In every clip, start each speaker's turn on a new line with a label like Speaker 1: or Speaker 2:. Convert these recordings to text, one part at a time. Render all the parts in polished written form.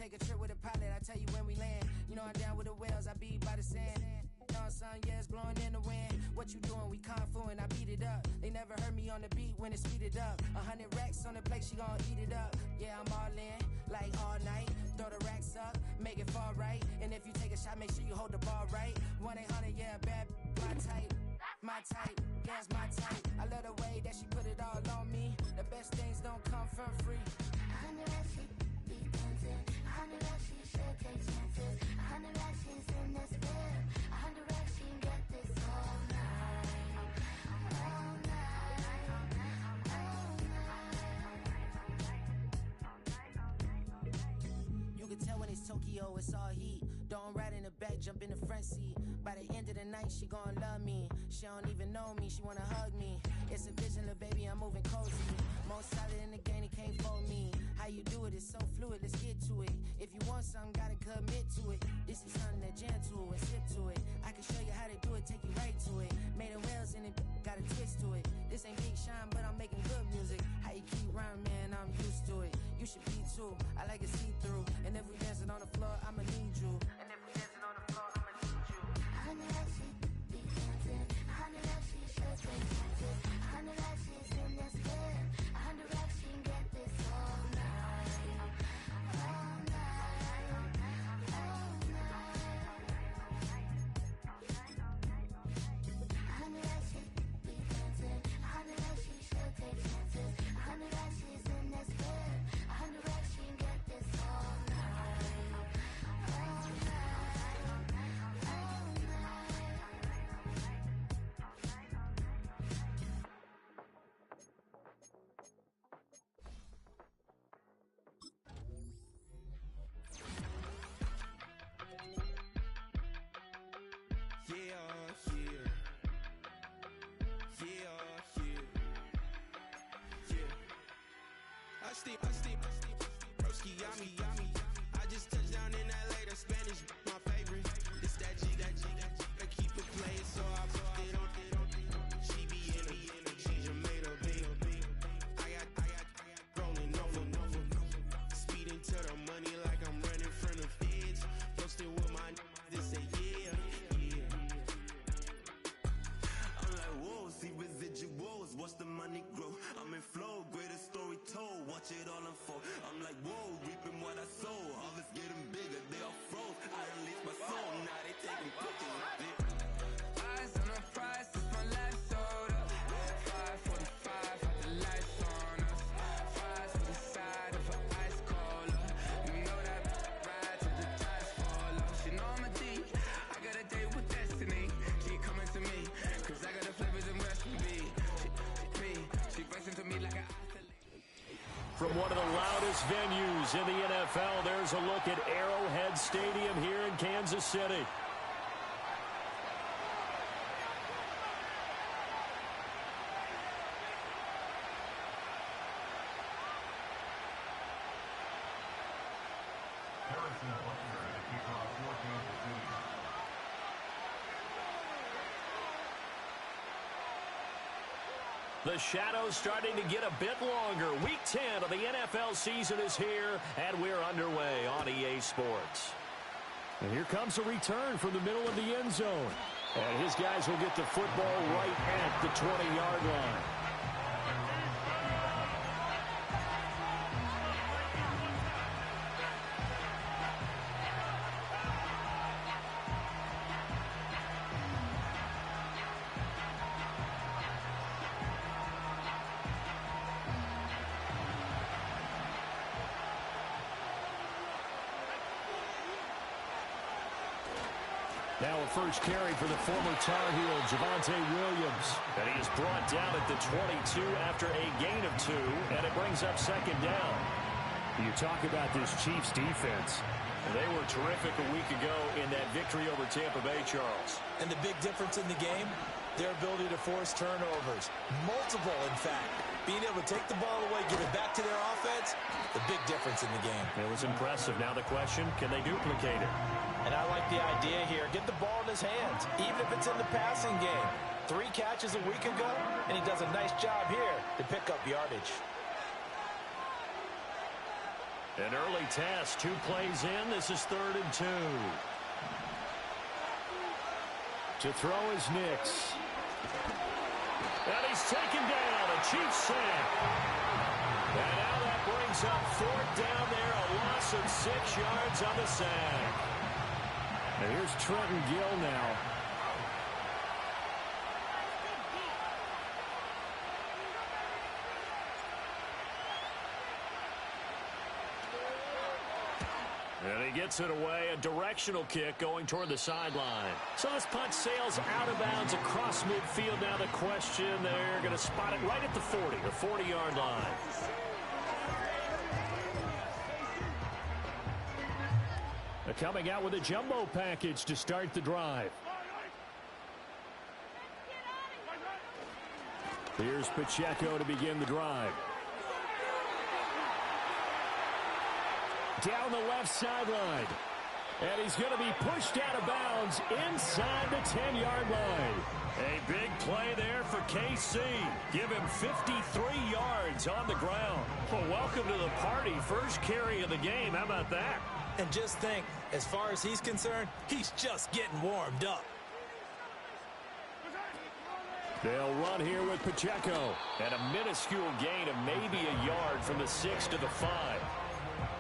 Speaker 1: take a trip with a pilot, I tell you when we land. You know I'm down with the whales, I be by the sand. Sun, yeah, it's blowing in the wind. What you doing? We kung fu and I beat it up. They never heard me on the beat when it's speeded up. 100 racks on the plate, she gon' eat it up. Yeah, I'm all in, like all night. Throw the racks up, make it fall right. And if you take a shot, make sure you hold the ball right. 1-800, yeah, bad, my type. My type, yeah, it's my type. I love the way that she put it all on me. The best things don't come from free.
Speaker 2: 100 racks, she be dancing. 100 racks, she should take chances. 100 racks, she's in this bed. 100 racks, she can get this all night. All night. All night.
Speaker 1: You can tell when it's Tokyo, it's all heat. Don't ride in the back, jump in the front seat. By the end of the night, she gon' love me. She don't even know me, she wanna hug me. It's a vision, little baby, I'm moving cozy. Most solid in the game, he can't fold me. How you do it, it's so fluid, let's get to it. If you want something, gotta commit to it. This is something that jam to and sip to it. I can show you how to do it, take you right to it. Made of whales and it got a twist to it. This ain't Big Shine, but I'm making good music. How you keep rhyming, man, I'm used to it. You should be too, I like it see-through. And if we dancing on the floor, I'ma need you. And if we dancing on the floor, I'ma need you.
Speaker 2: 100 racks, she be dancing. 100 racks, she should take chances. 100 racks, she's in this bed. 100 racks, she can get this all night. All night. All night. 100 racks, she be dancing. 100 racks, she should take chances. 100 racks, she's in this bed. 100 racks, she can get this all night.
Speaker 3: I just touched down in LA, the Spanish, my favorite. It's that G, I keep it playing, so I put it on. She be in it, she just made a beat. I got rolling over, speeding to the money like I'm running from the feds. Posting with my this say yeah. I'm like, whoa, see residuals, watch the money grow. I'm in flow, greatest story told, watch it all unfold. I'm like, whoa, reaping what I sow. Harvest getting bigger, they all froze. I release my soul, now they taking pictures of it.
Speaker 4: Eyes on the prize, it's my life sold up. 5:45, got the lights on us. Fries for the side of an ice cola. You know that ride till the tires fall off. She know I'm a D, I got a date with destiny. She coming to me, cause I got the flavors and recipe. She racing to me like an athlete.
Speaker 5: From one of the loudest venues in the NFL, there's a look at Arrowhead Stadium here in Kansas City. The shadow's starting to get a bit longer. Week 10 of the NFL season is here, and we're underway on EA Sports. And here comes a return from the middle of the end zone. And his guys will get the football right at the 20-yard line. Now a first carry for the former Tar Heel, Javonte Williams. And he is brought down at the 22 after a gain of 2, and it brings up second down. You talk about this Chiefs defense. They were terrific a week ago in that victory over Tampa Bay, Charles.
Speaker 6: And the big difference in the game, their ability to force turnovers. Multiple, in fact. Being able to take the ball away, give it back to their offense, the big difference in the game.
Speaker 5: It was impressive. Now the question, can they duplicate it?
Speaker 6: And I like the idea here. Get the ball in his hands, even if it's in the passing game. 3 catches a week ago, and he does a nice job here to pick up yardage.
Speaker 5: An early test, 2 plays in. This is 3rd and 2. To throw is Nix. And he's taken down, a Chiefs sack. And now that brings up 4th down there, a loss of 6 yards on the sack. And here's Trenton Gill now. And he gets it away, a directional kick going toward the sideline. So this punt sails out of bounds across midfield. Now the question, they're going to spot it right at the 40, the 40-yard line. They're coming out with a jumbo package to start the drive. Here's Pacheco to begin the drive. Down the left sideline. And he's going to be pushed out of bounds inside the 10-yard line. A big play there for KC. Give him 53 yards on the ground. Well, welcome to the party. First carry of the game. How about that?
Speaker 6: And just think, as far as he's concerned, he's just getting warmed up.
Speaker 5: They'll run here with Pacheco. And a minuscule gain of maybe a yard from the 6 to the 5.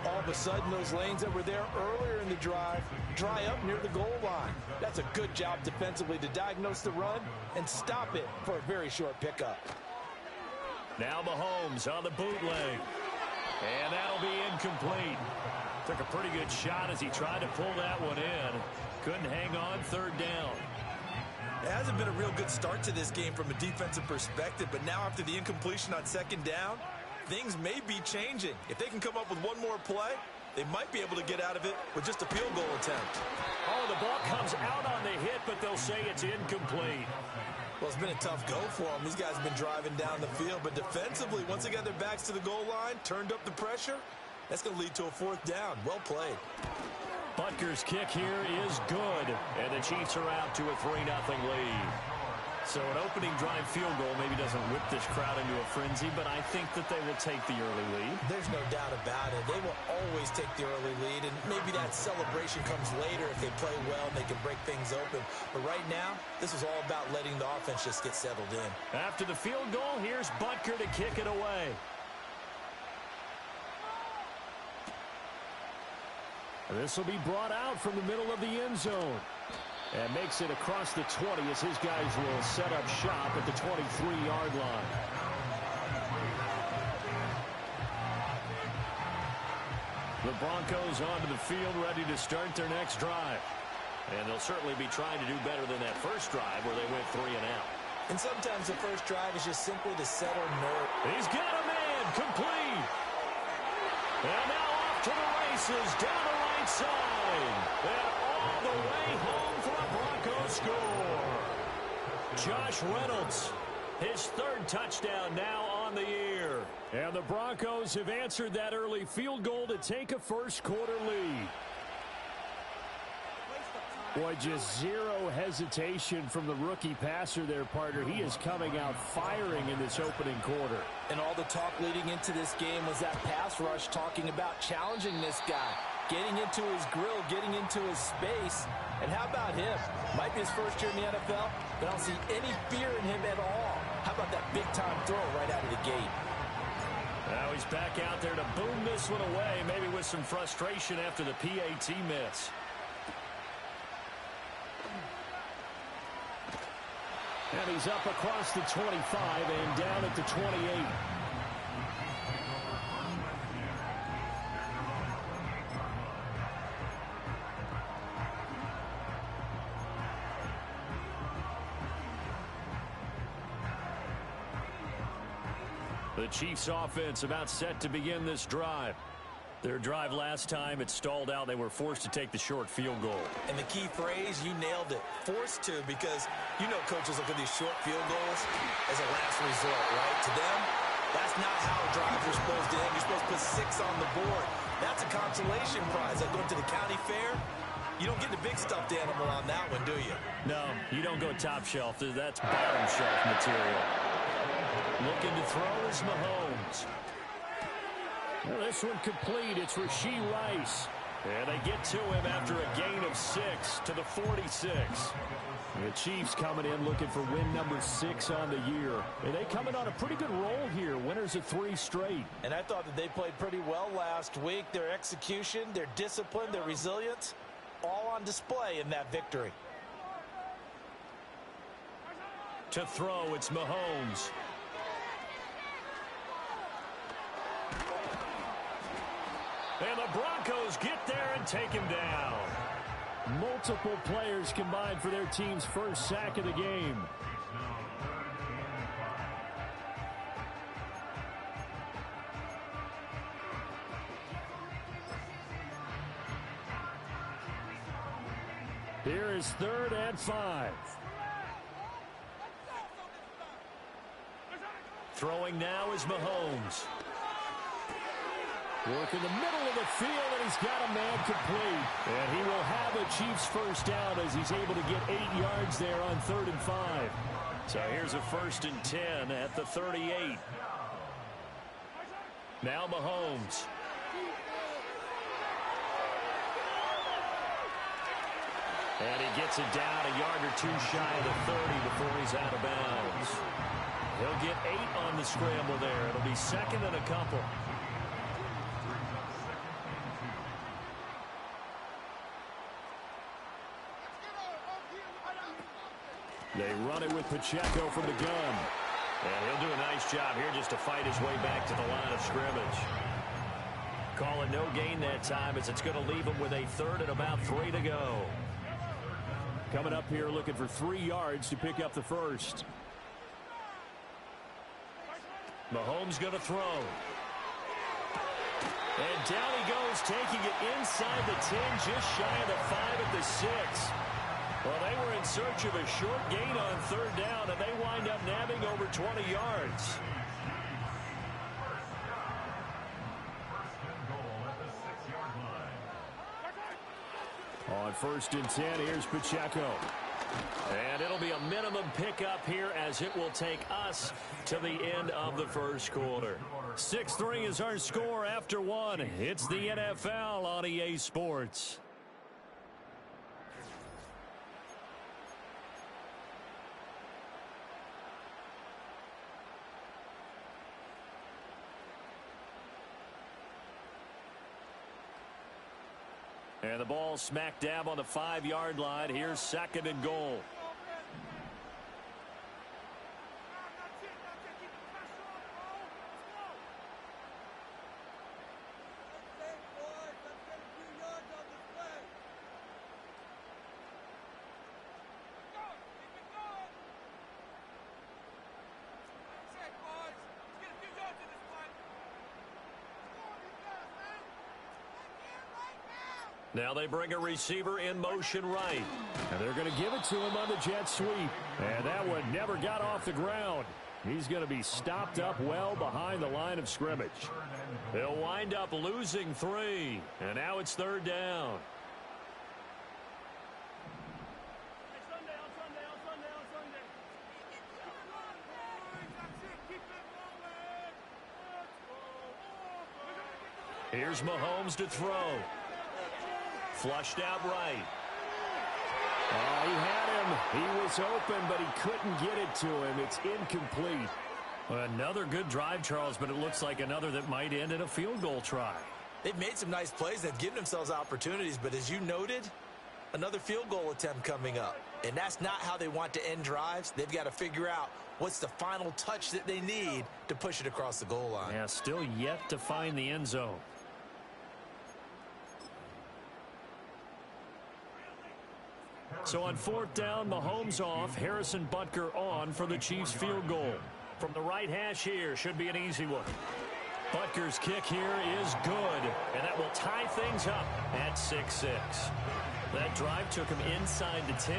Speaker 6: All of a sudden, those lanes that were there earlier in the drive dry up near the goal line. That's a good job defensively to diagnose the run and stop it for a very short pickup.
Speaker 5: Now Mahomes on the bootleg. And that'll be incomplete. Took a pretty good shot as he tried to pull that one in. Couldn't hang on, 3rd down.
Speaker 6: It hasn't been a real good start to this game from a defensive perspective, but now after the incompletion on 2nd down, things may be changing. If they can come up with one more play, they might be able to get out of it with just a field goal attempt.
Speaker 5: Oh, the ball comes out on the hit, but they'll say it's incomplete.
Speaker 6: Well, it's been a tough go for them. These guys have been driving down the field, but defensively, once they got their backs to the goal line, turned up the pressure, that's going to lead to a 4th down. Well played.
Speaker 5: Butker's kick here is good, and the Chiefs are out to a 3-0 lead. So an opening drive field goal maybe doesn't whip this crowd into a frenzy, but I think that they will take the early lead.
Speaker 6: There's no doubt about it. They will always take the early lead, and maybe that celebration comes later if they play well and they can break things open. But right now, this is all about letting the offense just get settled in.
Speaker 5: After the field goal, here's Butker to kick it away. This will be brought out from the middle of the end zone. And makes it across the 20 as his guys will set up shop at the 23-yard line. The Broncos onto the field, ready to start their next drive. And they'll certainly be trying to do better than that first drive where they went 3 and out.
Speaker 6: And sometimes the first drive is just simply to settle nerve.
Speaker 5: He's got a man, complete. And now off to the races, down the right side. And all the way home for a Broncos score. Josh Reynolds, his 3rd touchdown now on the year. And the Broncos have answered that early field goal to take a first-quarter lead. Boy, just zero hesitation from the rookie passer there, partner. He is coming out firing in this opening quarter.
Speaker 6: And all the talk leading into this game was that pass rush talking about challenging this guy, getting into his grill, getting into his space. And how about him? Might be his first year in the NFL, but I don't see any fear in him at all. How about that big-time throw right out of the gate?
Speaker 5: Now he's back out there to boom this one away, maybe with some frustration after the PAT miss. And he's up across the 25 and down at the 28. The Chiefs offense about set to begin this drive. Their drive last time, it stalled out. They were forced to take the short field goal.
Speaker 6: And the key phrase, you nailed it. Forced to, because you know coaches look at these short field goals as a last resort, right? To them, that's not how drives are supposed to end. You're supposed to put 6 on the board. That's a consolation prize. Like going to the county fair, you don't get the big stuffed animal on that one, do you?
Speaker 5: No, you don't go top shelf. That's bottom shelf material. Looking to throw is Mahomes. Well, this one complete. It's Rashee Rice. And they get to him after a gain of 6 to the 46. The Chiefs coming in looking for win number 6 on the year. And they coming on a pretty good roll here. Winners of 3 straight.
Speaker 6: And I thought that they played pretty well last week. Their execution, their discipline, their resilience, all on display in that victory.
Speaker 5: To throw, it's Mahomes. And the Broncos get there and take him down. Multiple players combined for their team's first sack of the game. Here is 3rd and 5. Throwing now is Mahomes. Work in the middle of the field, and he's got a man complete. And he will have a Chiefs first down as he's able to get 8 yards there on 3rd and 5. So here's a 1st and 10 at the 38. Now Mahomes. And he gets it down a yard or 2 shy of the 30 before he's out of bounds. He'll get 8 on the scramble there. It'll be 2nd and a couple. They run it with Pacheco from the gun. And he'll do a nice job here just to fight his way back to the line of scrimmage. Call it no gain that time as it's going to leave him with a 3rd and about 3 to go. Coming up here looking for 3 yards to pick up the first. Mahomes going to throw. And down he goes, taking it inside the 10, just shy of the 5 at the 6. Well, they were in search of a short gain on 3rd down, and they wind up nabbing over 20 yards. On 1st and 10, here's Pacheco. And it'll be a minimum pickup here as it will take us to the end of the first quarter. 6-3 is our score after 1. It's the NFL on EA Sports. And the ball smack dab on the 5-yard line. Here's 2nd and goal. Now they bring a receiver in motion right. And they're going to give it to him on the jet sweep. And that one never got off the ground. He's going to be stopped up well behind the line of scrimmage. They'll wind up losing 3. And now it's 3rd down. Here's Mahomes to throw. Flushed out right. Oh, he had him. He was open, but he couldn't get it to him. It's incomplete. Another good drive, Charles, but it looks like another that might end in a field goal try.
Speaker 6: They've made some nice plays. They've given themselves opportunities, but as you noted, another field goal attempt coming up. And that's not how they want to end drives. They've got to figure out what's the final touch that they need to push it across the goal line.
Speaker 5: Yeah, still yet to find the end zone. So on 4th down, Mahomes off, Harrison Butker on for the Chiefs field goal. From the right hash here, should be an easy one. Butker's kick here is good, and that will tie things up at 6-6. That drive took him inside the 10.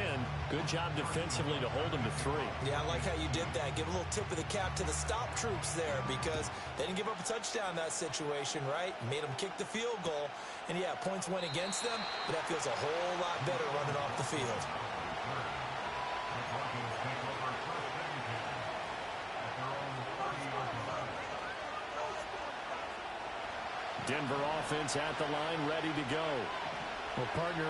Speaker 5: Good job defensively to hold him to 3.
Speaker 6: Yeah, I like how you did that. Give a little tip of the cap to the stop troops there because they didn't give up a touchdown in that situation, right? Made them kick the field goal. And, yeah, points went against them, but that feels a whole lot better running off the field.
Speaker 5: Denver offense at the line, ready to go.
Speaker 7: Well, partner,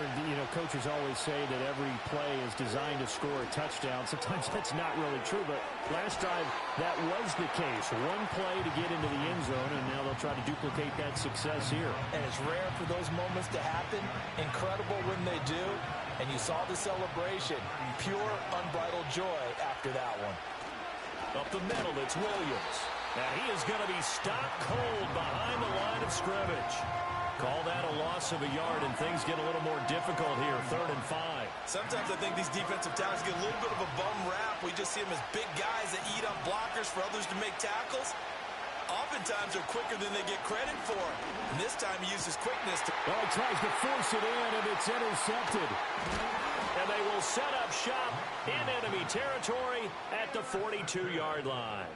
Speaker 7: coaches always say that every play is designed to score a touchdown. Sometimes that's not really true, but last drive, that was the case. One play to get into the end zone, and now they'll try to duplicate that success here.
Speaker 6: And it's rare for those moments to happen. Incredible when they do. And you saw the celebration. Pure, unbridled joy after that one.
Speaker 5: Up the middle, it's Williams. Now he is going to be stopped cold behind the line of scrimmage. Call that a loss of a yard, and things get a little more difficult here, 3rd and 5.
Speaker 6: Sometimes I think these defensive tackles get a little bit of a bum rap. We just see them as big guys that eat up blockers for others to make tackles. Oftentimes they're quicker than they get credit for. And this time he uses quickness to...
Speaker 7: Oh, he tries to force it in, and it's intercepted.
Speaker 5: And they will set up shop in enemy territory at the 42-yard line.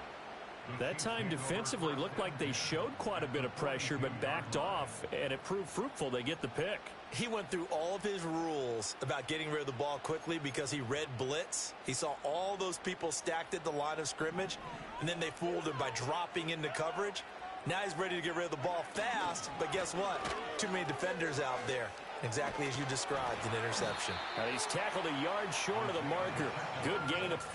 Speaker 5: That time defensively looked like they showed quite a bit of pressure but backed off, and it proved fruitful. They get the pick.
Speaker 6: He went through all of his rules about getting rid of the ball quickly because he read blitz. He saw all those people stacked at the line of scrimmage, and then they fooled him by dropping into coverage. Now he's ready to get rid of the ball fast, but guess what? Too many defenders out there. Exactly as you described, an interception.
Speaker 5: And he's tackled a yard short of the marker. Good gain of...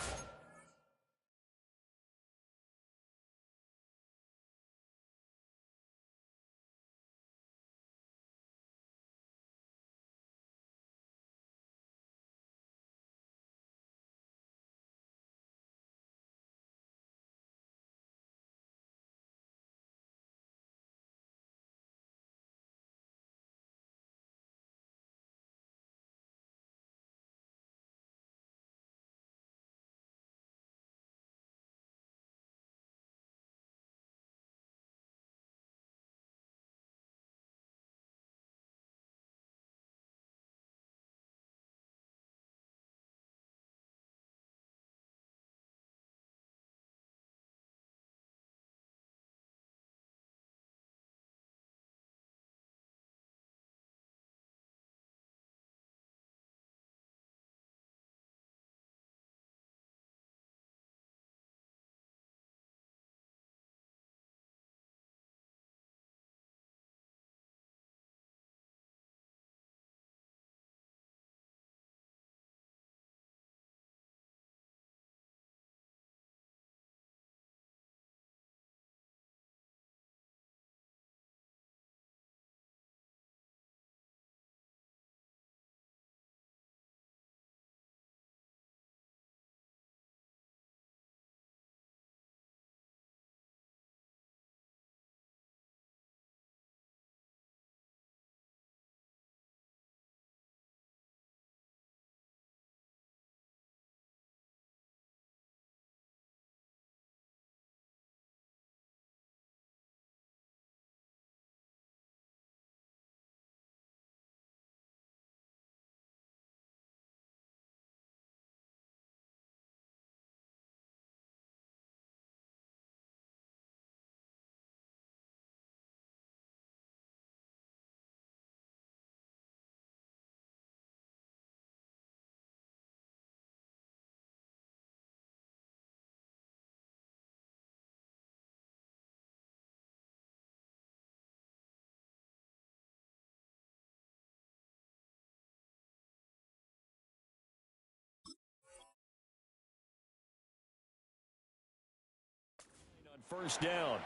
Speaker 5: First down.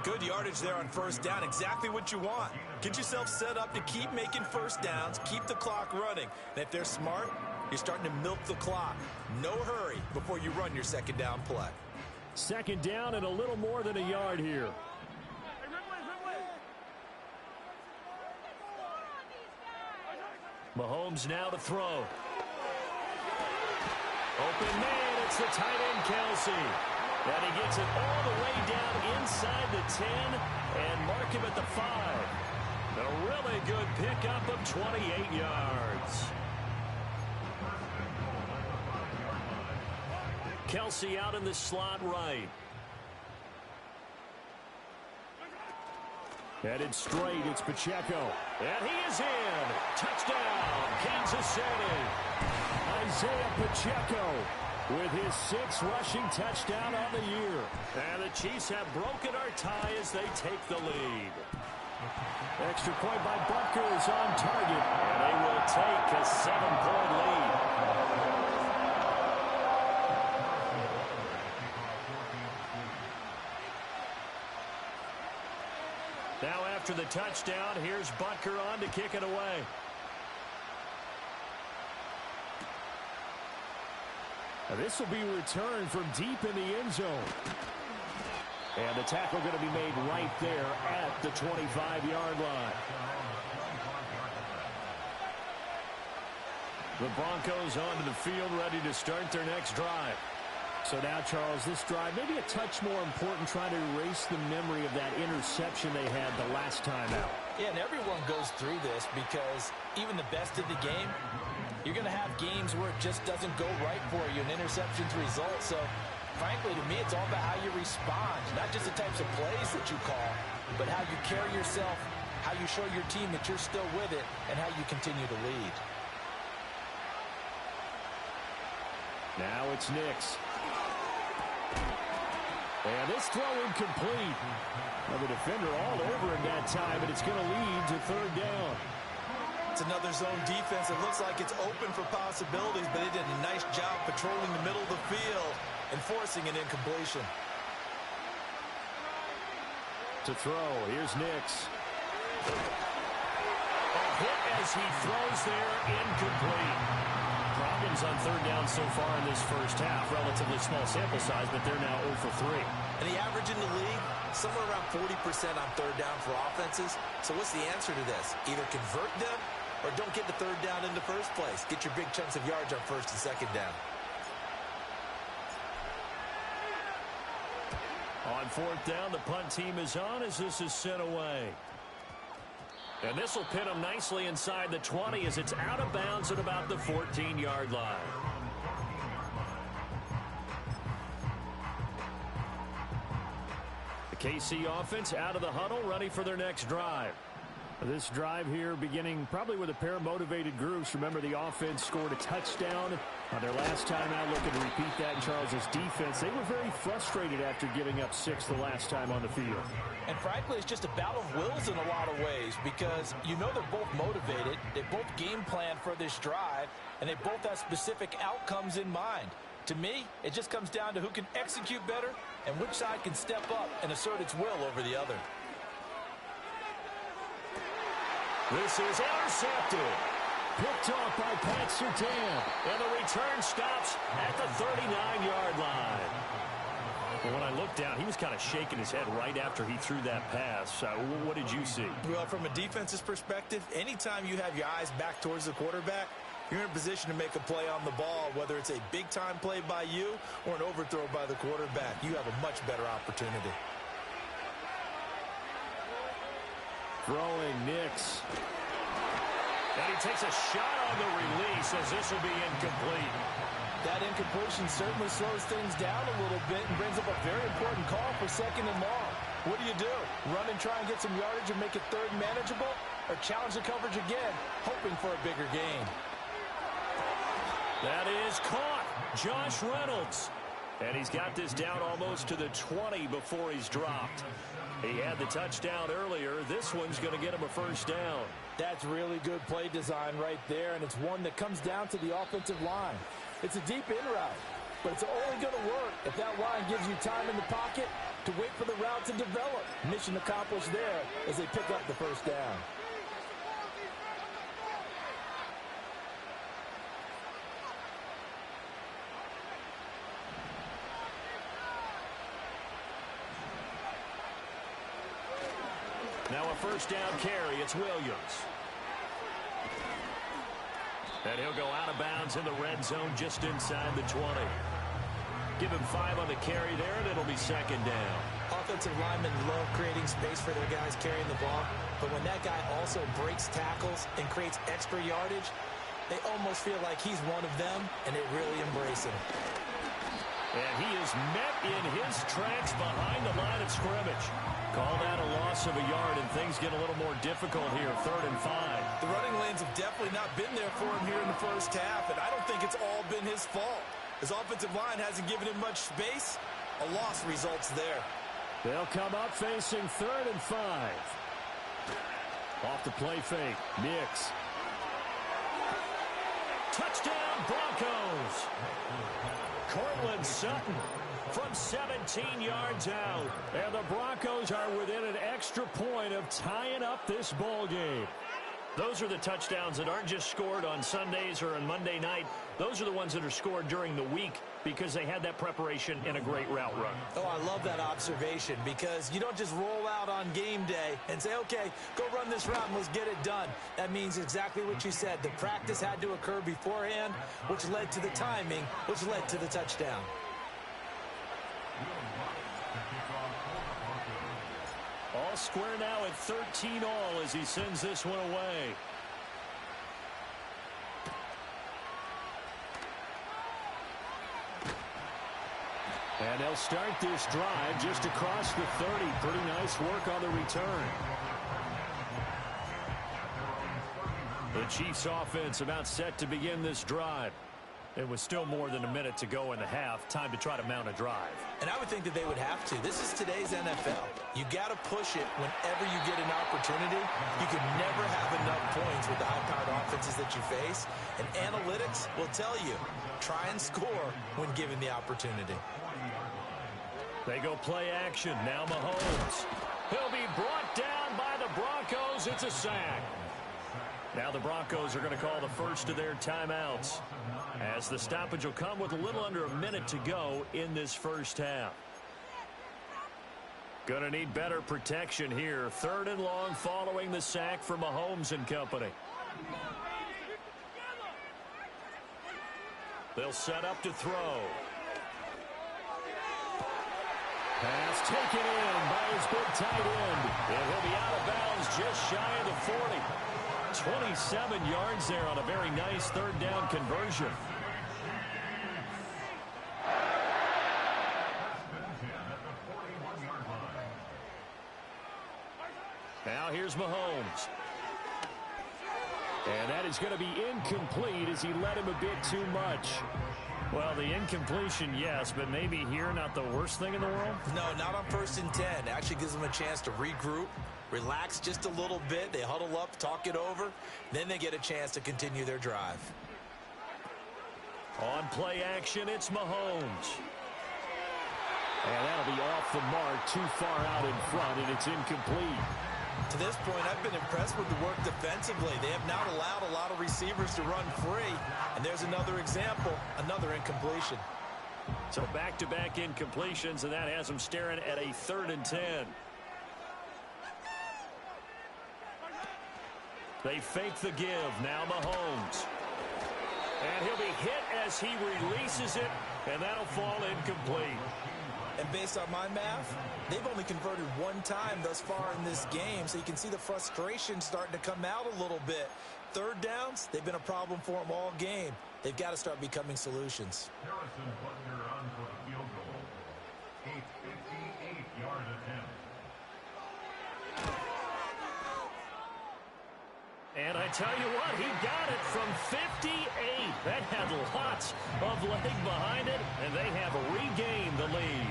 Speaker 6: Good yardage there on first down. Exactly what you want. Get yourself set up to keep making first downs, keep the clock running. And if they're smart, you're starting to milk the clock. No hurry before you run your second down play.
Speaker 7: Second down and a little more than a yard here.
Speaker 5: Mahomes now to throw. Open man, it's the tight end Kelsey. And he gets it all the way down inside the 10 and mark him at the 5. A really good pickup of 28 yards. Kelsey out in the slot right.
Speaker 7: Headed straight, it's Pacheco.
Speaker 5: And he is in. Touchdown, Kansas City.
Speaker 7: Isaiah Pacheco with his 6th rushing touchdown on the year.
Speaker 5: And the Chiefs have broken our tie as they take the lead. Extra point by Butker is on target, and they will take a 7-point lead. Now after the touchdown, here's Butker on to kick it away. Now this will be returned from deep in the end zone. And the tackle going to be made right there at the 25-yard line. The Broncos onto the field, ready to start their next drive. So now, Charles, this drive maybe a touch more important, trying to erase the memory of that interception they had the last time out.
Speaker 6: Yeah, and everyone goes through this because even the best of the game, you're going to have games where it just doesn't go right for you, and interceptions result. So, frankly, to me, it's all about how you respond, not just the types of plays that you call, but how you carry yourself, how you show your team that you're still with it, and how you continue to lead.
Speaker 5: Now it's Nix. And this throw incomplete. Well, the defender all over him that time, but it's going to lead to third down.
Speaker 6: It's another zone defense. It looks like it's open for possibilities, but they did a nice job patrolling the middle of the field and forcing an incompletion.
Speaker 5: To throw, here's Nix. A hit as he throws there, incomplete. Problems on third down so far in this first half. Relatively small sample size, but they're now 0 for 3.
Speaker 6: And the average in the league, somewhere around 40% on third down for offenses. So what's the answer to this? Either convert them or don't get the third down in the first place. Get your big chunks of yards on first and second down.
Speaker 5: On fourth down, the punt team is on as this is sent away. And this will pin them nicely inside the 20 as it's out of bounds at about the 14-yard line. The KC offense out of the huddle, ready for their next drive. This drive here beginning probably with a pair of motivated groups. Remember, the offense scored a touchdown on their last time out, looking to repeat that in Charles's defense. They were very frustrated after giving up 6 the last time on the field.
Speaker 6: And frankly, it's just a battle of wills in a lot of ways because you know they're both motivated, they both game plan for this drive, and they both have specific outcomes in mind. To me, it just comes down to who can execute better and which side can step up and assert its will over the other.
Speaker 5: This is intercepted. Picked off by Pat Surtain. And the return stops at the 39-yard line. But when I looked down, he was kind of shaking his head right after he threw that pass. What did you see?
Speaker 6: Well, from a defense's perspective, anytime you have your eyes back towards the quarterback, you're in a position to make a play on the ball, whether it's a big-time play by you or an overthrow by the quarterback. You have a much better opportunity.
Speaker 5: Throwing Nix. And he takes a shot on the release as this will be incomplete.
Speaker 6: That incompletion certainly slows things down a little bit and brings up a very important call for second and long. What do? Run and try and get some yardage and make it third manageable? Or challenge the coverage again, hoping for a bigger gain?
Speaker 5: That is caught. Josh Reynolds. And he's got this down almost to the 20 before he's dropped. He had the touchdown earlier. This one's going to get him a first down.
Speaker 6: That's really good play design right there, and it's one that comes down to the offensive line. It's a deep in route, but it's only going to work if that line gives you time in the pocket to wait for the route to develop. Mission accomplished there as they pick up the first down.
Speaker 5: Now a first down carry. It's Williams. And he'll go out of bounds in the red zone just inside the 20. Give him 5 on the carry there, and it'll be second down.
Speaker 6: Offensive linemen love creating space for their guys carrying the ball, but when that guy also breaks tackles and creates extra yardage, they almost feel like he's one of them, and they really embrace him.
Speaker 5: And he is met in his tracks behind the line of scrimmage. Call that a loss of a yard, and things get a little more difficult here, 3rd and 5.
Speaker 6: The running lanes have definitely not been there for him here in the first half, and I don't think it's all been his fault. His offensive line hasn't given him much space. A loss results there.
Speaker 5: They'll come up facing 3rd and 5.
Speaker 7: Off the play fake. Nix. Touchdown, Broncos. Cortland Sutton from 17 yards out. And the Broncos are within an extra point of tying up this ball game. Those are the touchdowns that aren't just scored on Sundays or on Monday night. Those are the ones that are scored during the week because they had that preparation in a great route run.
Speaker 6: Oh, I love that observation because you don't just roll out on game day and say, okay, go run this route and let's get it done. That means exactly what you said. The practice had to occur beforehand, which led to the timing, which led to the touchdown.
Speaker 7: All square now at 13 all as he sends this one away. And they'll start this drive just across the 30. Pretty nice work on the return. The Chiefs offense about set to begin this drive. It was still more than a minute to go in the half. Time to try to mount a drive.
Speaker 6: And I would think that they would have to. This is today's NFL. You got to push it whenever you get an opportunity. You can never have enough points with the high-powered offenses that you face. And analytics will tell you, try and score when given the opportunity.
Speaker 7: They go play action. Now Mahomes. He'll be brought down by the Broncos. It's a sack. Now the Broncos are going to call the first of their timeouts, as the stoppage will come with a little under a minute to go in this first half. Going to need better protection here. 3rd and long following the sack from Mahomes and company. They'll set up to throw. Pass taken in by his big tight end. And he'll be out of bounds just shy of the 40. 27 yards there on a very nice 3rd down conversion. Now here's Mahomes. And that is going to be incomplete as he led him a bit too much. Well, the incompletion, yes, but maybe here not the worst thing in the world?
Speaker 6: No, not on 1st and 10. It actually gives them a chance to regroup, relax just a little bit. They huddle up, talk it over. Then they get a chance to continue their drive.
Speaker 7: On play action, it's Mahomes. And that'll be off the mark, too far out in front, and it's incomplete.
Speaker 6: To this point, I've been impressed with the work defensively. They have not allowed a lot of receivers to run free. And there's another example, another incompletion.
Speaker 7: So back-to-back incompletions, and that has them staring at a 3rd and 10. They fake the give. Now Mahomes. And he'll be hit as he releases it, and that'll fall incomplete.
Speaker 6: And based on my math, they've only converted one time thus far in this game, so you can see the frustration starting to come out a little bit. 3rd downs, they've been a problem for them all game. They've got to start becoming solutions.
Speaker 8: Harrison Butler on for the field goal. 58 yard attempt.
Speaker 7: And I tell you what, he got it from 58. That had lots of leg behind it, and they have regained the lead.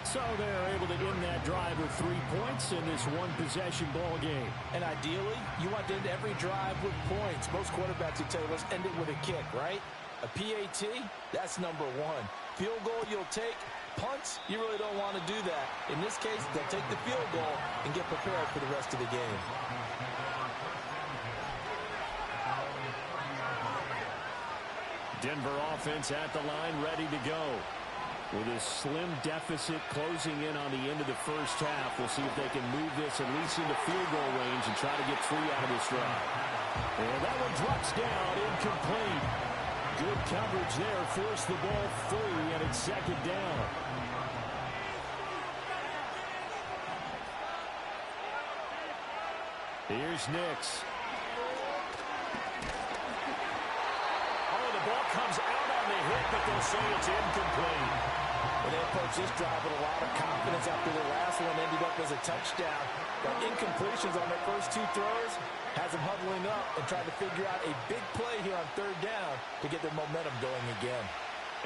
Speaker 7: So they're able to end that drive with 3 points in this one-possession ball game.
Speaker 6: And ideally, you want to end every drive with points. Most quarterbacks would tell you, let's end it with a kick, right? A PAT, that's number 1. Field goal you'll take. Punts, you really don't want to do that. In this case, they'll take the field goal and get prepared for the rest of the game.
Speaker 7: Denver offense at the line, ready to go. With a slim deficit closing in on the end of the first half, we'll see if they can move this at least into field goal range and try to get 3 out of this drive. And that one drops down, incomplete. Good coverage there, forced the ball free, and it's 2nd down. Here's Nix. The ball comes out on the hit, but they'll say it's incomplete.
Speaker 6: Well, they approached this drive with a lot of confidence after the last one ended up as a touchdown. But incompletions on their first 2 throws has them huddling up and trying to figure out a big play here on 3rd down to get their momentum going again.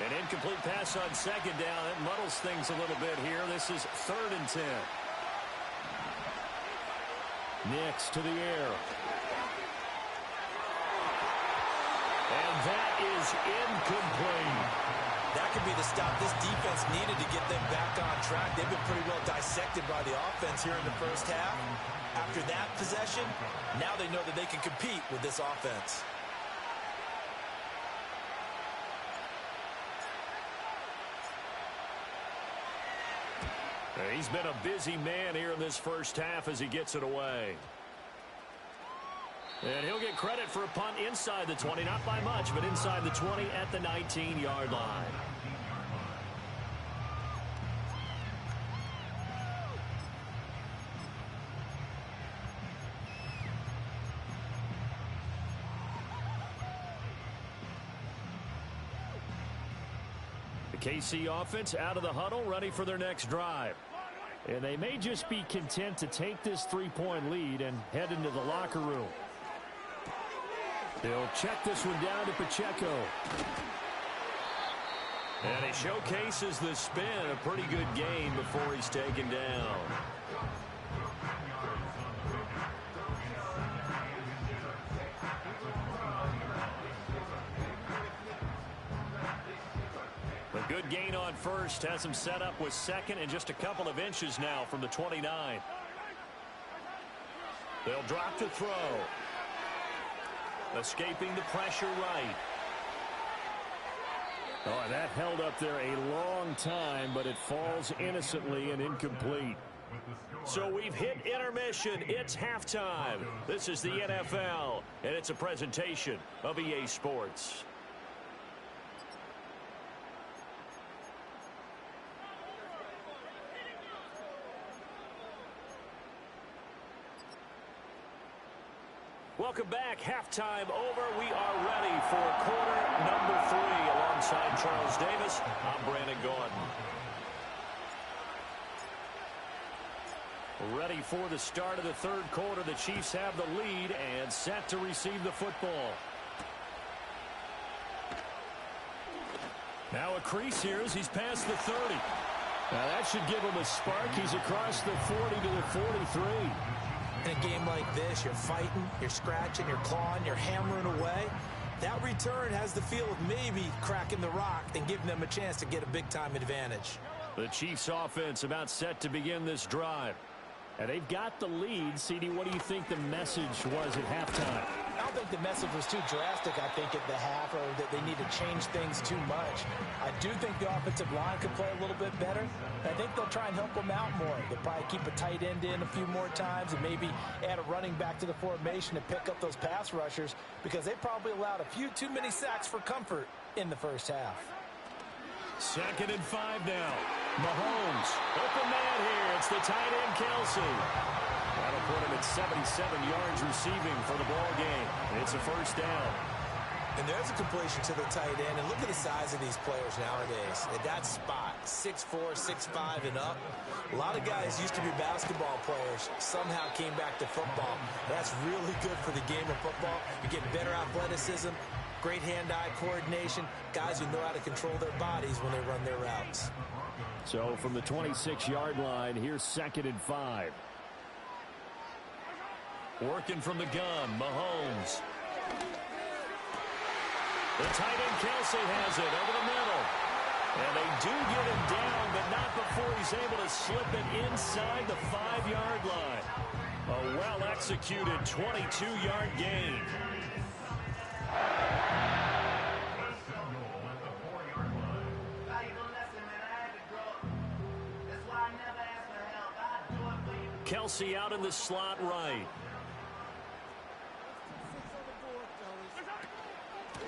Speaker 7: An incomplete pass on 2nd down. That muddles things a little bit here. This is 3rd and 10. Nix to the air. And that is incomplete.
Speaker 6: That could be the stop this defense needed to get them back on track. They've been pretty well dissected by the offense here in the first half. After that possession, now they know that they can compete with this offense.
Speaker 5: He's been a busy man here in this first half as he gets it away. And he'll get credit for a punt inside the 20, not by much, but inside the 20 at the 19-yard line. The KC offense out of the huddle, ready for their next drive. And they may just be content to take this 3-point lead and head into the locker room. They'll check this one down to Pacheco. And he showcases the spin, a pretty good gain before he's taken down. A good gain on first, has him set up with second and just a couple of inches now from the 29. They'll drop to throw. Escaping the pressure right. Oh, that held up there a long time, but it falls innocently and incomplete. So we've hit intermission. It's halftime. This is the NFL, and it's a presentation of EA Sports. Welcome back. Halftime over. We are ready for quarter number 3. Alongside Charles Davis, I'm Brandon Gordon. Ready for the start of the third quarter. The Chiefs have the lead and set to receive the football. Now a crease here as he's past the 30. Now that should give him a spark. He's across the 40 to the 43.
Speaker 6: In a game like this, you're fighting, you're scratching, you're clawing, you're hammering away. That return has the feel of maybe cracking the rock and giving them a chance to get a big-time advantage.
Speaker 5: The Chiefs offense about set to begin this drive.
Speaker 7: And they've got the lead. CD, what do you think the message was at halftime?
Speaker 9: I don't think the message was too drastic, I think, at the half, or that they need to change things too much. I do think the offensive line could play a little bit better. I think they'll try and help them out more. They'll probably keep a tight end in a few more times and maybe add a running back to the formation to pick up those pass rushers, because they probably allowed a few too many sacks for comfort in the first half.
Speaker 5: 2nd and 5 now. Mahomes, open man here. It's the tight end, Kelsey. That'll put him at 77 yards receiving for the ball game. It's a first down.
Speaker 6: And there's a completion to the tight end. And look at the size of these players nowadays. At that spot, 6'4", 6'5", and up. A lot of guys used to be basketball players, somehow came back to football. That's really good for the game of football. You get better athleticism, great hand-eye coordination, guys who know how to control their bodies when they run their routes.
Speaker 7: So from the 26-yard line, here's 2nd and 5.
Speaker 5: Working from the gun, Mahomes. The tight end, Kelsey, has it over the middle. And they do get him down, but not before he's able to slip it inside the 5-yard line. A well-executed 22-yard gain. Kelsey out in the slot right.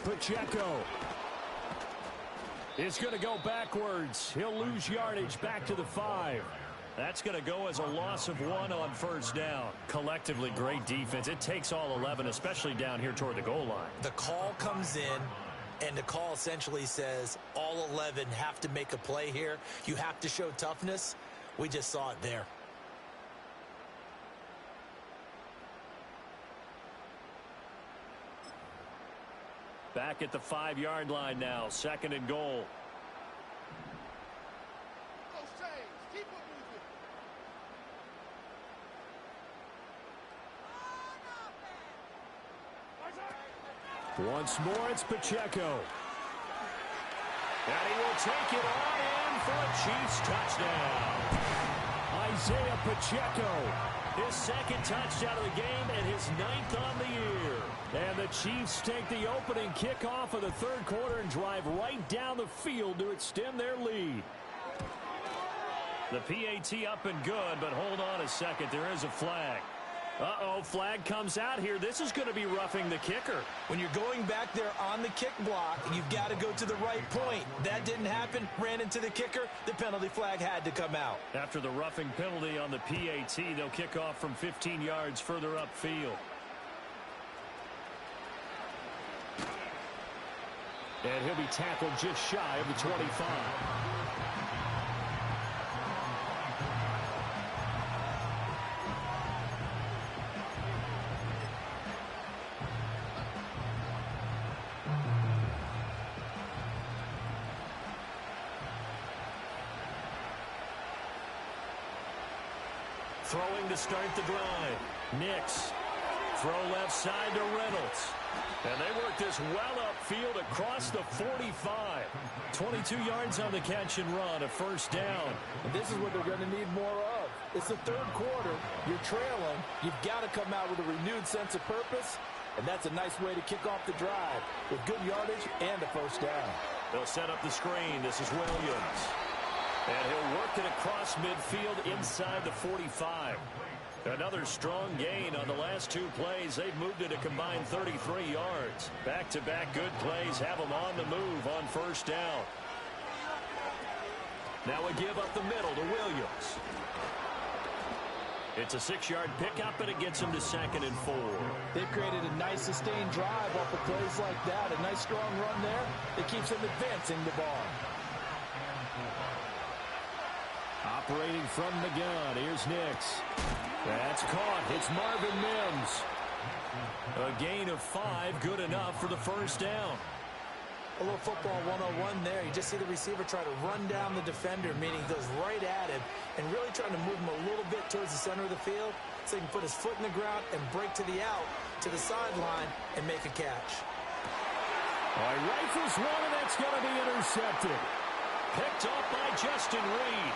Speaker 7: Pacheco is going to go backwards. He'll lose yardage back to the 5.
Speaker 5: That's going to go as a loss of 1 on first down. Collectively, great defense. It takes all 11, especially down here toward the goal line.
Speaker 6: The call comes in, and the call essentially says all 11 have to make a play here. You have to show toughness. We just saw it there.
Speaker 5: Back at the 5-yard line now, 2nd and goal. Once more, it's Pacheco. And he will take it on in for a Chiefs touchdown. Isaiah Pacheco, his second touchdown of the game and his 9th on the year. And the Chiefs take the opening kickoff of the third quarter and drive right down the field to extend their lead. The PAT up and good, but hold on a second. There is a flag. Uh-oh, flag comes out here. This is going to be roughing the kicker.
Speaker 9: When you're going back there on the kick block, you've got to go to the right point. That didn't happen. Ran into the kicker. The penalty flag had to come out.
Speaker 5: After the roughing penalty on the PAT, they'll kick off from 15 yards further upfield. And he'll be tackled just shy of the 25. Throwing to start the drive. Nix. Throw left side to Reynolds. And they work this well upfield across the 45. 22 yards on the catch and run, a first down.
Speaker 9: And this is what they're going to need more of. It's the third quarter. You're trailing. You've got to come out with a renewed sense of purpose. And that's a nice way to kick off the drive with good yardage and a first down.
Speaker 5: They'll set up the screen. This is Williams. And he'll work it across midfield inside the 45. Another strong gain on the last two plays. They've moved it a combined 33 yards. Back-to-back good plays have them on the move on first down. Now a give up the middle to Williams. It's a 6-yard pickup, and it gets him to 2nd and 4.
Speaker 9: They've created a nice sustained drive off of plays like that. A nice strong run there that keeps them advancing the ball.
Speaker 5: Operating from the gun, here's Nix. That's caught. It's Marvin Mims. A gain of 5, good enough for the first down.
Speaker 9: A little football 101 there. You just see the receiver try to run down the defender, meaning he goes right at him, and really trying to move him a little bit towards the center of the field so he can put his foot in the ground and break to the out, to the sideline, and make a catch.
Speaker 5: All right, rifles one, and that's going to be intercepted. Picked up by Justin Reed.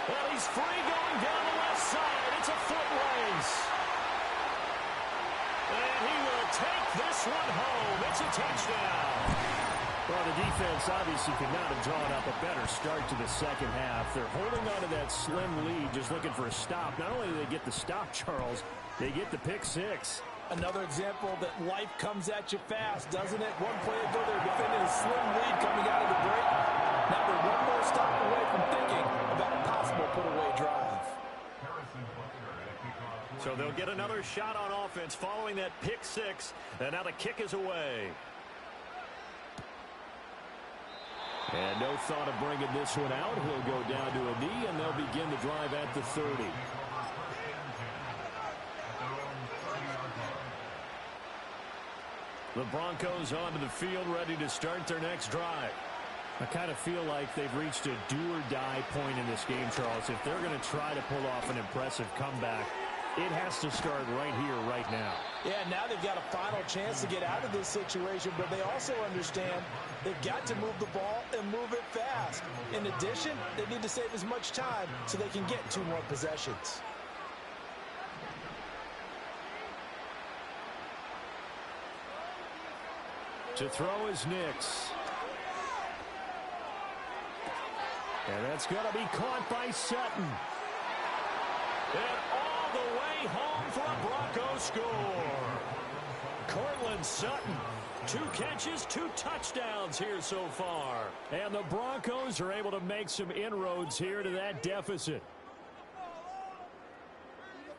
Speaker 5: Well, he's free going down the left side. It's a foot race. And he will take this one home. It's a touchdown. Well, the defense obviously could not have drawn up a better start to the second half. They're holding on to that slim lead, just looking for a stop. Not only do they get the stop, Charles, they get the pick 6.
Speaker 9: Another example that life comes at you fast, doesn't it? One play ago, they're defending a slim lead coming out of the break. Now they're one more stop away from thinking about a possible put-away drive.
Speaker 5: So they'll get another shot on offense following that pick 6, and now the kick is away. And no thought of bringing this one out. He'll go down to a knee, and they'll begin the drive at the 30. The Broncos onto the field, ready to start their next drive. I kind of feel like they've reached a do-or-die point in this game, Charles. If they're going to try to pull off an impressive comeback, it has to start right here, right now.
Speaker 9: Yeah, now they've got a final chance to get out of this situation, but they also understand they've got to move the ball and move it fast. In addition, they need to save as much time so they can get 2 more possessions.
Speaker 5: To throw is Nix. And that's going to be caught by Sutton. And all the way home for a Bronco score. Cortland Sutton, 2 catches, 2 touchdowns here so far. And the Broncos are able to make some inroads here to that deficit.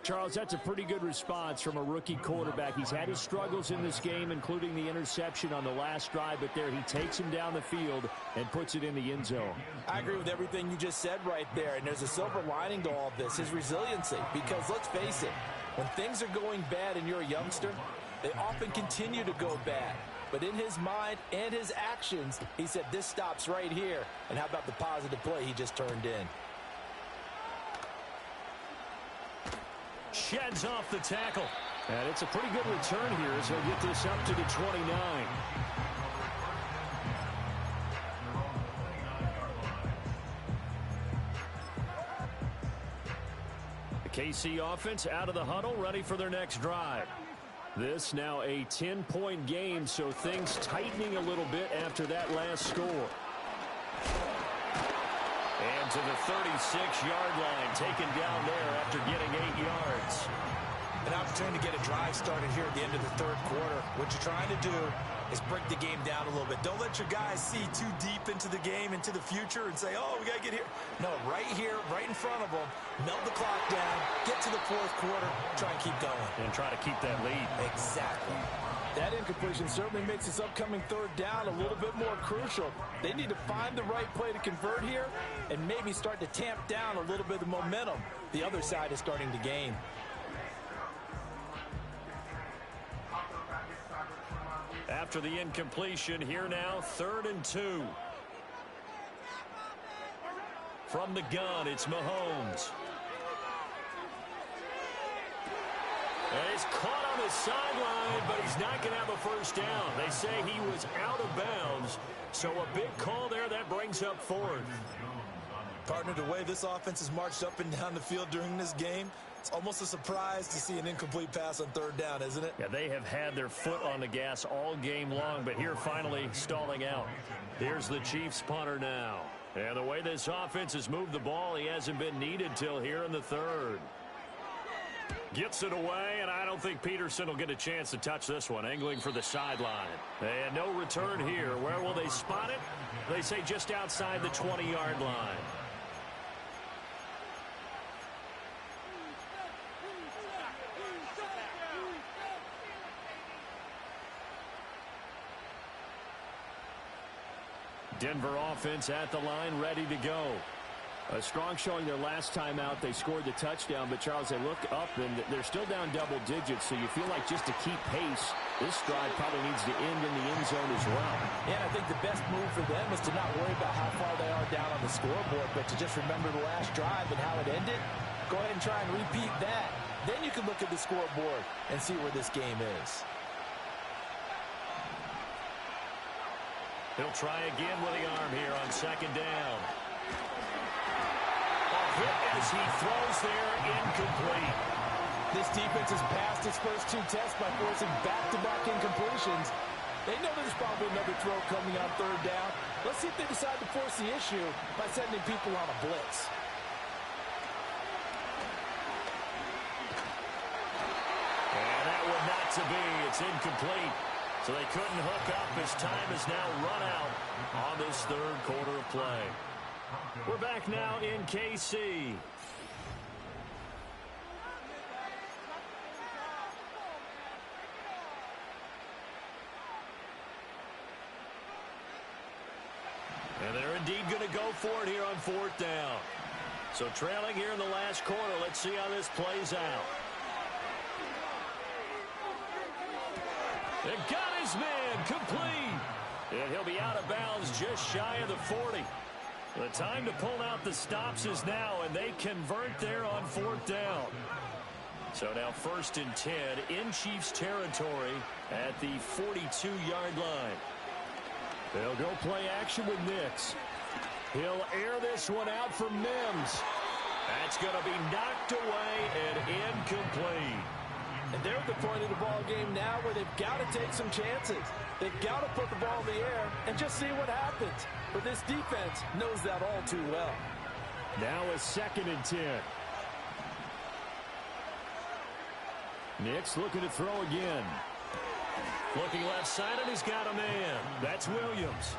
Speaker 5: Charles, that's a pretty good response from a rookie quarterback. He's had his struggles in this game, including the interception on the last drive, but there he takes him down the field and puts it in the end zone.
Speaker 9: I agree with everything you just said right there, and there's a silver lining to all of this, his resiliency, because let's face it, when things are going bad and you're a youngster, they often continue to go bad. But in his mind and his actions, he said, this stops right here. And how about the positive play he just turned in?
Speaker 5: Sheds off the tackle. And it's a pretty good return here as he'll get this up to the 29. The KC offense out of the huddle, ready for their next drive. This now a 10-point game, so things tightening a little bit after that last score. And to the 36-yard line, taken down there after getting 8 yards.
Speaker 6: An opportunity to get a drive started here at the end of the third quarter. What you're trying to do is break the game down a little bit. Don't let your guys see too deep into the game, into the future, and say, oh, we got to get here. No, right here, right in front of them, melt the clock down, get to the fourth quarter, try and keep going.
Speaker 5: And try to keep that lead.
Speaker 6: Exactly.
Speaker 9: That incompletion certainly makes this upcoming third down a little bit more crucial. They need to find the right play to convert here and maybe start to tamp down a little bit of momentum the other side is starting to gain.
Speaker 5: After the incompletion, here now, 3rd and 2. From the gun, it's Mahomes. And he's caught on the sideline, but he's not going to have a first down. They say he was out of bounds, so a big call there that brings up 4th.
Speaker 6: Partner, the way this offense has marched up and down the field during this game, it's almost a surprise to see an incomplete pass on 3rd down, isn't it?
Speaker 5: Yeah, they have had their foot on the gas all game long, but here finally stalling out. Here's the Chiefs punter now. And the way this offense has moved the ball, he hasn't been needed till here in the 3rd. Gets it away, and I don't think Peterson will get a chance to touch this one. Angling for the sideline. And no return here. Where will they spot it? They say just outside the 20-yard line. Denver offense at the line, ready to go. A strong showing their last time out. They scored the touchdown, but, Charles, they look up, and they're still down double digits, so you feel like just to keep pace, this drive probably needs to end in the end zone as well.
Speaker 9: Yeah, I think the best move for them is to not worry about how far they are down on the scoreboard, but to just remember the last drive and how it ended. Go ahead and try and repeat that. Then you can look at the scoreboard and see where this game is.
Speaker 5: He'll try again with the arm here on 2nd down. A hit as he throws there, incomplete.
Speaker 9: This defense has passed its first 2 tests by forcing back-to-back incompletions. They know there's probably another throw coming on 3rd down. Let's see if they decide to force the issue by sending people on a blitz.
Speaker 5: And that one not to be. It's incomplete. So they couldn't hook up as time is now run out on this 3rd quarter of play. We're back now in KC. And they're indeed going to go for it here on 4th down. So trailing here in the last quarter. Let's see how this plays out. They got his man complete. And he'll be out of bounds just shy of the 40. The time to pull out the stops is now, and they convert there on 4th down. So now 1st and 10 in Chiefs territory at the 42-yard line. They'll go play action with Nix. He'll air this one out for Mims. That's going to be knocked away and incomplete.
Speaker 9: And they're at the point of the ball game now where they've got to take some chances. They've got to put the ball in the air and just see what happens. But this defense knows that all too well.
Speaker 5: Now a 2nd and 10. Nix looking to throw again. Looking left-sided, he's got a man. That's Williams.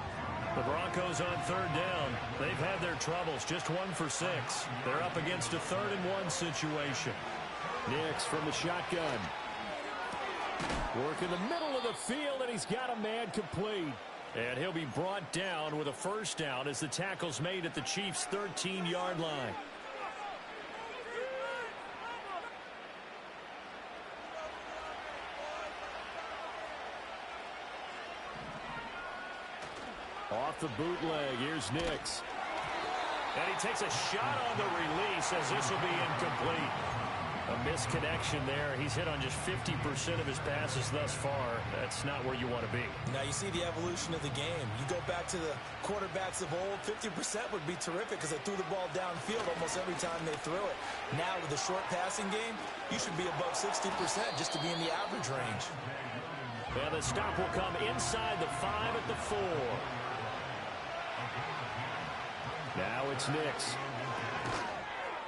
Speaker 5: The Broncos on 3rd down. They've had their troubles, just 1 for 6. They're up against a 3rd and 1 situation. Nix from the shotgun. Work in the middle of the field, and he's got a man complete. And he'll be brought down with a 1st down as the tackle's made at the Chiefs' 13-yard line. Off the bootleg, here's Nix. And he takes a shot on the release as this will be incomplete. A misconnection there. He's hit on just 50% of his passes thus far. That's not where you want to be.
Speaker 6: Now you see the evolution of the game. You go back to the quarterbacks of old, 50% would be terrific because they threw the ball downfield almost every time they threw it. Now with the short passing game, you should be above 60% just to be in the average range.
Speaker 5: And the stop will come inside the 5 at the 4. Now it's Nix.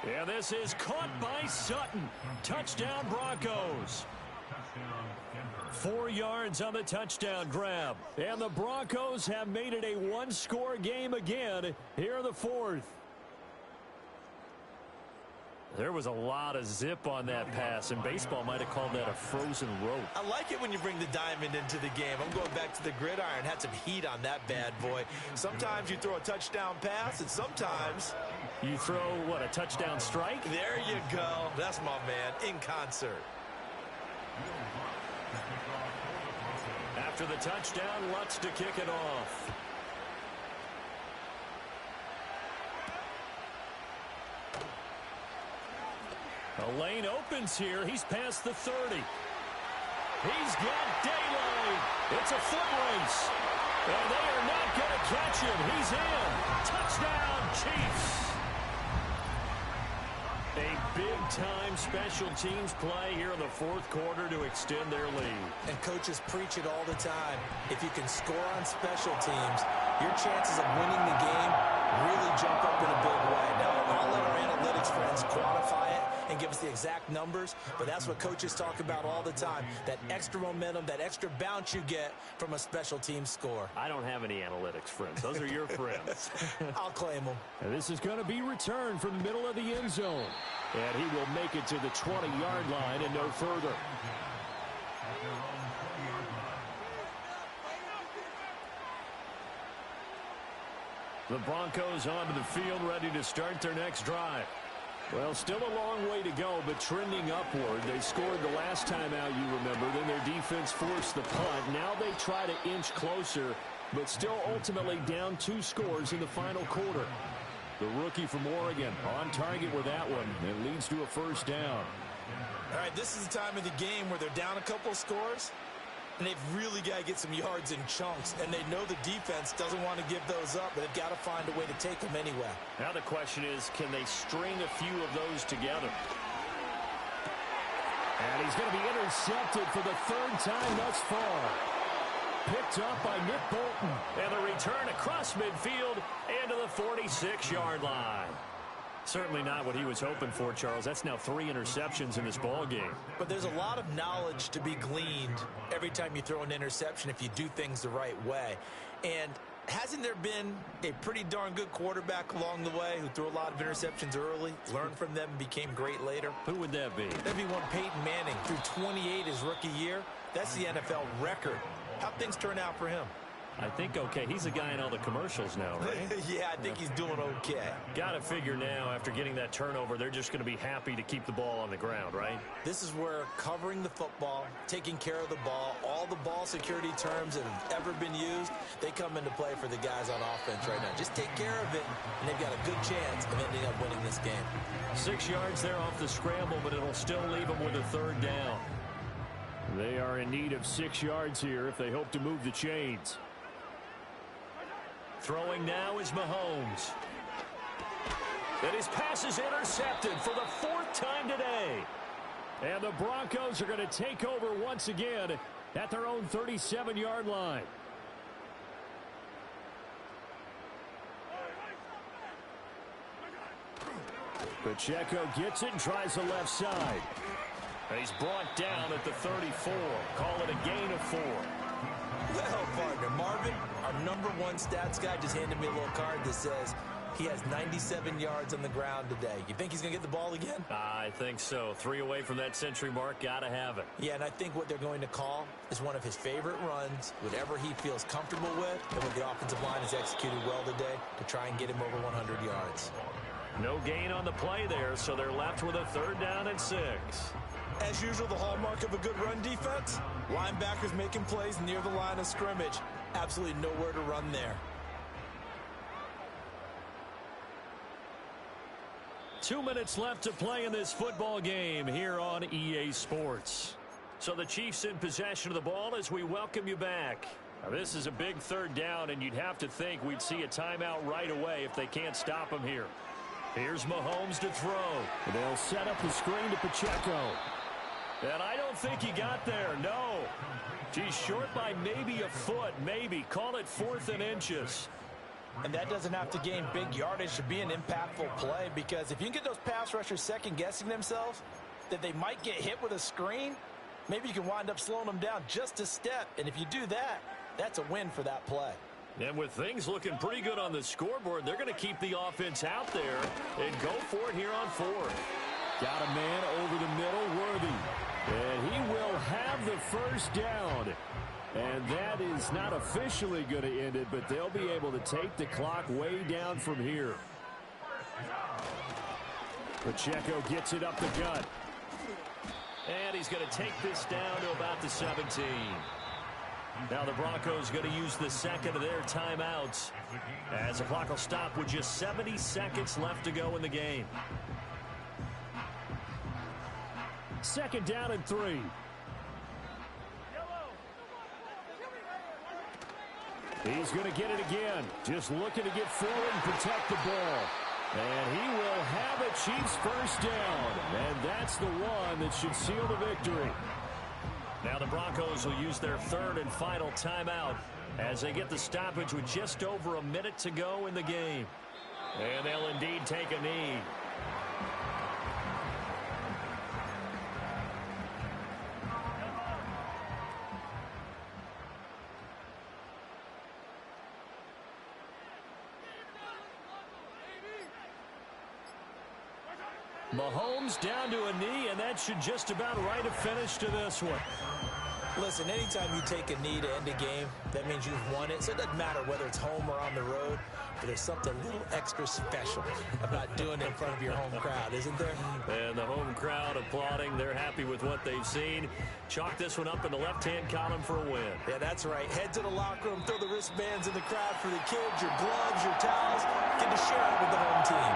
Speaker 5: And this is caught by Sutton. Touchdown Broncos. 4 yards on the touchdown grab. And the Broncos have made it a one-score game again here in the 4th. There was a lot of zip on that pass, and baseball might have called that a frozen rope.
Speaker 6: I like it when you bring the diamond into the game. I'm going back to the gridiron. Had some heat on that bad boy. Sometimes you throw a touchdown pass, and sometimes
Speaker 5: you throw, what, a touchdown strike?
Speaker 6: There you go. That's my man, in concert.
Speaker 5: After the touchdown, Lutz to kick it off. A lane opens here. He's past the 30. He's got daylight. It's a foot race. And they are not going to catch him. He's in. Touchdown, Chiefs. A big-time special teams play here in the 4th quarter to extend their lead.
Speaker 6: And coaches preach it all the time. If you can score on special teams, your chances of winning the game really jump up in a big way. Now, I'll let our analytics friends quantify it and give us the exact numbers, but that's what coaches talk about all the time, that extra momentum, that extra bounce you get from a special team score.
Speaker 5: I don't have any analytics friends. Those are your friends.
Speaker 6: I'll claim them.
Speaker 7: And this is going to be returned from the middle of the end zone. And he will make it to the 20-yard line and no further. The Broncos onto the field, ready to start their next drive. Well, still a long way to go, but trending upward. They scored the last time out, you remember. Then their defense forced the punt. Now they try to inch closer, but still ultimately down 2 scores in the final quarter. The rookie from Oregon on target with that one. It leads to a first down.
Speaker 6: All right, this is the time of the game where they're down a couple of scores, and they've really got to get some yards in chunks, and they know the defense doesn't want to give those up, but they've got to find a way to take them anyway.
Speaker 5: Now the question is, can they string a few of those together?
Speaker 7: And he's going to be intercepted for the 3rd time thus far. Picked up by Nick Bolton.
Speaker 5: And the return across midfield into the 46-yard line. Certainly not what he was hoping for, Charles. That's now 3 interceptions in this ball game.
Speaker 6: But there's a lot of knowledge to be gleaned every time you throw an interception if you do things the right way. And hasn't there been a pretty darn good quarterback along the way who threw a lot of interceptions early, learned from them, and became great later?
Speaker 5: Who would that be?
Speaker 6: That'd be one Peyton Manning. Threw 28 his rookie year. That's the NFL record. How'd things turn out for him?
Speaker 5: I think okay. He's the guy in all the commercials now, right?
Speaker 6: Yeah, I think he's doing okay.
Speaker 5: Got to figure now, after getting that turnover, they're just going to be happy to keep the ball on the ground, right?
Speaker 6: This is where covering the football, taking care of the ball, all the ball security terms that have ever been used, they come into play for the guys on offense right now. Just take care of it, and they've got a good chance of ending up winning this game.
Speaker 5: 6 yards there off the scramble, but it'll still leave them with a 3rd down.
Speaker 7: They are in need of 6 yards here if they hope to move the chains.
Speaker 5: Throwing now is Mahomes. And his pass is intercepted for the 4th time today.
Speaker 7: And the Broncos are going to take over once again at their own 37-yard line. Pacheco gets it and tries the left side.
Speaker 5: He's brought down at the 34. Call it a gain of 4.
Speaker 6: Well, partner, Marvin, our #1 stats guy, just handed me a little card that says he has 97 yards on the ground today. You think he's going to get the ball again?
Speaker 5: I think so. 3 away from that century mark. Got to have it.
Speaker 6: Yeah, and I think what they're going to call is one of his favorite runs, whatever he feels comfortable with, and what the offensive line has executed well today to try and get him over 100 yards.
Speaker 5: No gain on the play there, so they're left with a 3rd down and 6.
Speaker 6: As usual, the hallmark of a good run defense, linebackers making plays near the line of scrimmage. Absolutely nowhere to run there.
Speaker 5: 2 minutes left to play in this football game here on EA Sports. So the Chiefs in possession of the ball as we welcome you back. Now this is a big third down, and you'd have to think we'd see a timeout right away if they can't stop him here. Here's Mahomes to throw.
Speaker 7: They'll set up the screen to Pacheco.
Speaker 5: And I don't think he got there, no. He's short by maybe a foot, maybe. Call it 4th and inches.
Speaker 9: And that doesn't have to gain big yardage to be an impactful play, because if you can get those pass rushers second-guessing themselves that they might get hit with a screen, maybe you can wind up slowing them down just a step. And if you do that, that's a win for that play.
Speaker 5: And with things looking pretty good on the scoreboard, they're going to keep the offense out there and go for it here on 4th.
Speaker 7: Got a man over the middle, Worthy. And he will have the first down. And that is not officially going to end it, but they'll be able to take the clock way down from here. Pacheco gets it up the gut.
Speaker 5: And he's going to take this down to about the 17. Now the Broncos going to use the second of their timeouts as the clock will stop with just 70 seconds left to go in the game.
Speaker 7: 2nd down and 3. He's going to get it again. Just looking to get forward and protect the ball. And he will have a Chiefs first down. And that's the one that should seal the victory.
Speaker 5: Now the Broncos will use their 3rd and final timeout as they get the stoppage with just over a minute to go in the game. And they'll indeed take a knee. Mahomes down to a knee, and that should just about write a finish to this one.
Speaker 9: Listen, anytime you take a knee to end a game, that means you've won it. So it doesn't matter whether it's home or on the road, but there's something a little extra special about doing it in front of your home crowd, isn't there?
Speaker 5: And the home crowd applauding. They're happy with what they've seen. Chalk this one up in the left-hand column for a win.
Speaker 9: Yeah, that's right. Head to the locker room, throw the wristbands in the crowd for the kids, your gloves, your towels. Get to share it with the home team.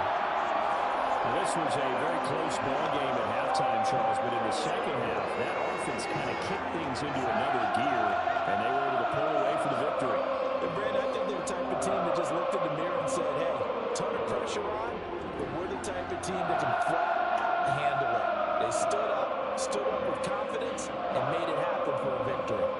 Speaker 7: Well, this was a very close ball game at halftime, Charles, but in the second half, that offense kind of kicked things into another gear, and they were able to pull away for the victory.
Speaker 9: And Brandon, I think they're the type of team that just looked in the mirror and said, hey, ton of pressure on, but we're the type of team that can flat out handle it. They stood up with confidence, and made it happen for a victory.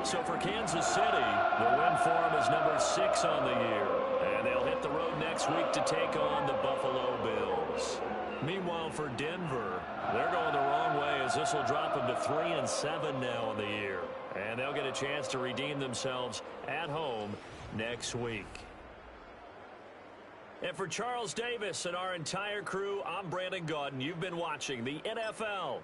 Speaker 5: So for Kansas City, the win for them is number 6 on the year. And they'll hit the road next week to take on the Buffalo Bills. Meanwhile, for Denver, they're going the wrong way as this will drop them to 3-7 now on the year. And they'll get a chance to redeem themselves at home next week. And for Charles Davis and our entire crew, I'm Brandon Gaudin. You've been watching the NFL.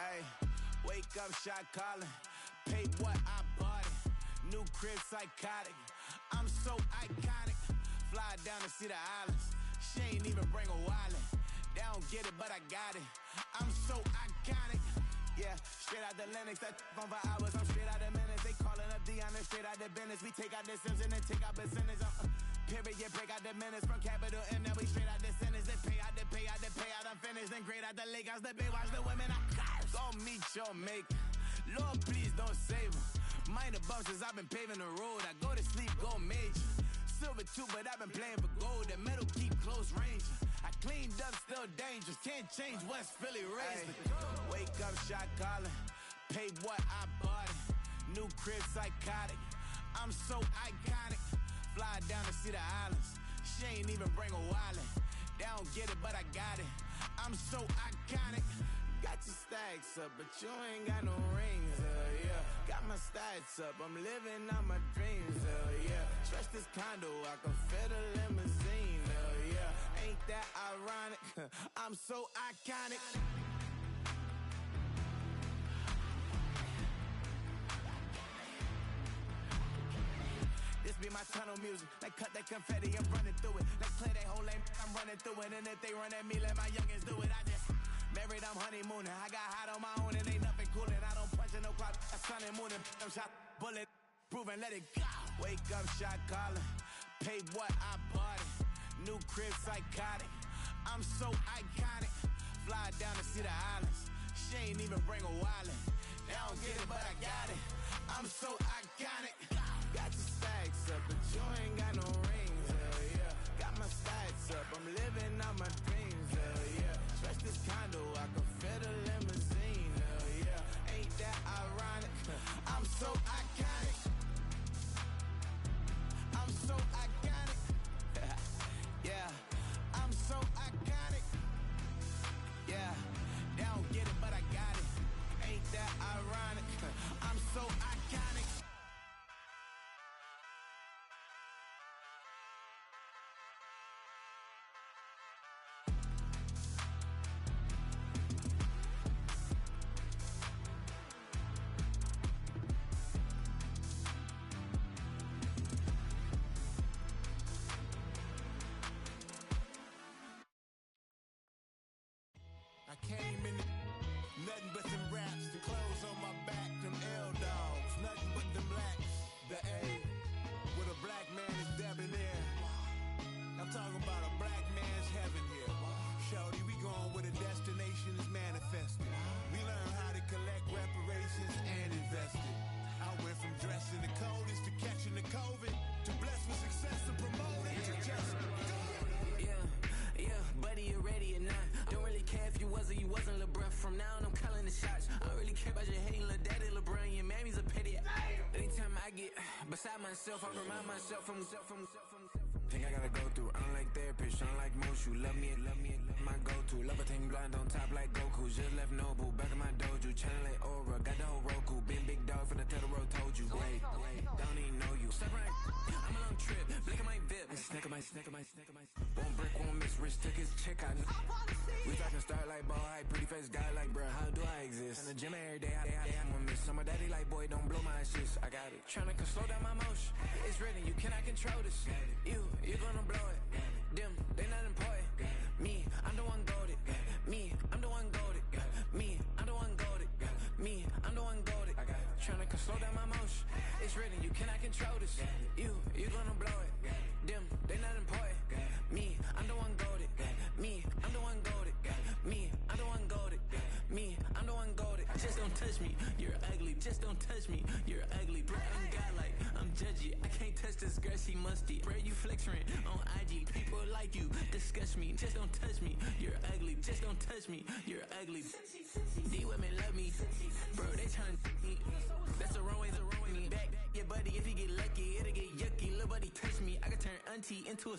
Speaker 3: Ayy, wake up, shot calling. Pay what I bought it. New crib, psychotic. I'm so iconic. Fly down to see the islands. She ain't even bring a wallet. They don't get it, but I got it. I'm so iconic. Yeah, straight out the Lennox. That on for hours. I'm straight out the minutes. They calling up Dion and straight out the business. We take out the Sims and then take out percentage. Period, break out the minutes from capital M. Now we straight out the sentence. Then pay out the payout. I'm finished. Then grade out the Lakers. The big watch the women. I gon' meet your mate. Lord, please don't save them. Minor bumps as I've been paving the road. I go to sleep, go major. Silver too, but I've been playing for gold. The metal keep close range. I cleaned up, still dangerous. Can't change West Philly raised. Wake up, shot calling. Pay what I bought it. New crib, psychotic. I'm so iconic. Fly down to see the islands. She ain't even bring a wallet. They don't get it, but I got it. I'm so iconic. Got your stacks up, but you ain't got no rings, yeah. Got my stats up, I'm living out my dreams, yeah. Trust this condo, I can fit a limousine, yeah. Ain't that ironic? I'm so iconic. This be my tunnel music. They cut that confetti, I'm running through it. They clear that whole lane, I'm running through it. And if they run at me, let my youngins do it. I just married, I'm honeymooning. I got hot on my own and ain't nothing coolin'. I don't punch in no clock, I sun and moonin'. I'm shot, bullet, proven, let it go. Wake up, shot calling. Pay what I bought it. New crib, psychotic. I'm so iconic. Fly down to see the islands. She ain't even bring a wallet. They don't get it, but I got it. I'm so iconic. Got your stacks up, but you ain't got no rings, yeah. Got my stacks up, I'm living out my dreams, yeah. Trust this condo, I can fit a limousine, yeah. Ain't that ironic? I'm so iconic. I'm so iconic. Yeah, I'm so iconic. Yeah, they don't get it, but I got it. Ain't that ironic? I'm so iconic. I came in nothing but them raps, the clothes on my back, them L-dogs, nothing but them blacks, the A, with a black man is debonair. I'm talking about a black man's heaven here. Shorty, we going where the destination is manifested. We learn how to collect reparations and invest it. I went from dressing the coldest to catching the COVID, to blessed with success to promote it, to just go. Yeah, buddy, you ready or not? Don't really care if you was or you wasn't, LeBron. From now on, I'm calling the shots. I don't really care about your hating, little daddy, LeBron. Your mammy's a petty. Anytime I get beside myself, I remind myself from. Think I gotta go through. I don't like therapists, I don't like most. You love me, my go-to. Love a thing blind on top like Goku. Just left Noble, back in my dojo. Channel like Aura, got the whole Roku. Big dog from the Tether Road told you. Wait, don't even know you. Step right, I'm a long trip. Blink of my VIP. Snicker my. One brick, one miss. Rich took his chick out. We talking start like ball high, pretty face guy like bruh. How do I exist? In the gym every day, I'm gonna miss. Some of daddy like boy, don't blow my shit. I got it. Tryna slow down my motion. It's written, you cannot control this. You gonna blow it. Them, they not important. Me, I'm the one goated. Me, I'm the one goated. Me, I'm the one goated. Me, I'm the one goated. Tryna slow down my motion. It's written, you cannot control this. You gonna blow it. Them, they not important. Me, I'm the one goated. Me, I'm the one goated. Me, I'm the one goated. Me, I'm the one goated. Just don't touch me, you're ugly. Just don't touch me, you're ugly. Bro, I'm godlike, I'm judgy. I can't touch this girl, she musty. Bro, you flexing on IG. People like you disgust me. Just don't touch me, you're ugly. Just don't touch me, you're ugly. These women love me, bro. They tryna me. That's the wrong way to me. Back, yeah, buddy. If you get lucky, it'll get yucky. Little buddy touch me, I can turn auntie into a.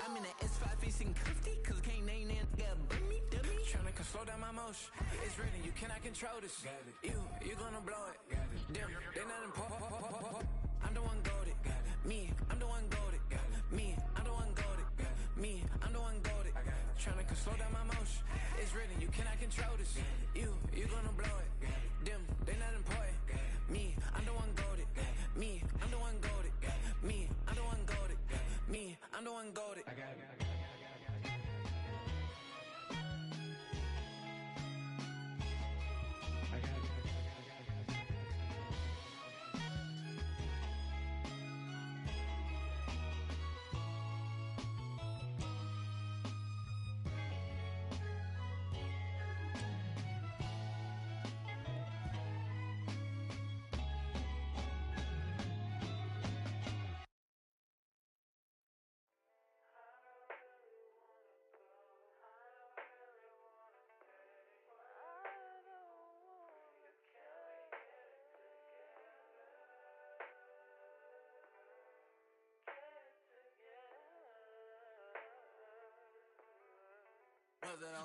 Speaker 3: I'm in the S5 facing cuffy, cause I can't name that guy but me, dummy. Tryna slow down my motion. It's written, you cannot control this. You gonna blow it. Them, they not important. I'm the one goated. Me, I'm the one goated. Me, I'm the one goated. Me, I'm the one goated. Tryna slow down my motion.
Speaker 10: It's written, you cannot control this. You gonna blow it. Them, they not important. Me, I'm the one goated. Me, I'm the one goated. Me, I'm the one goated. Me, I'm the one goated.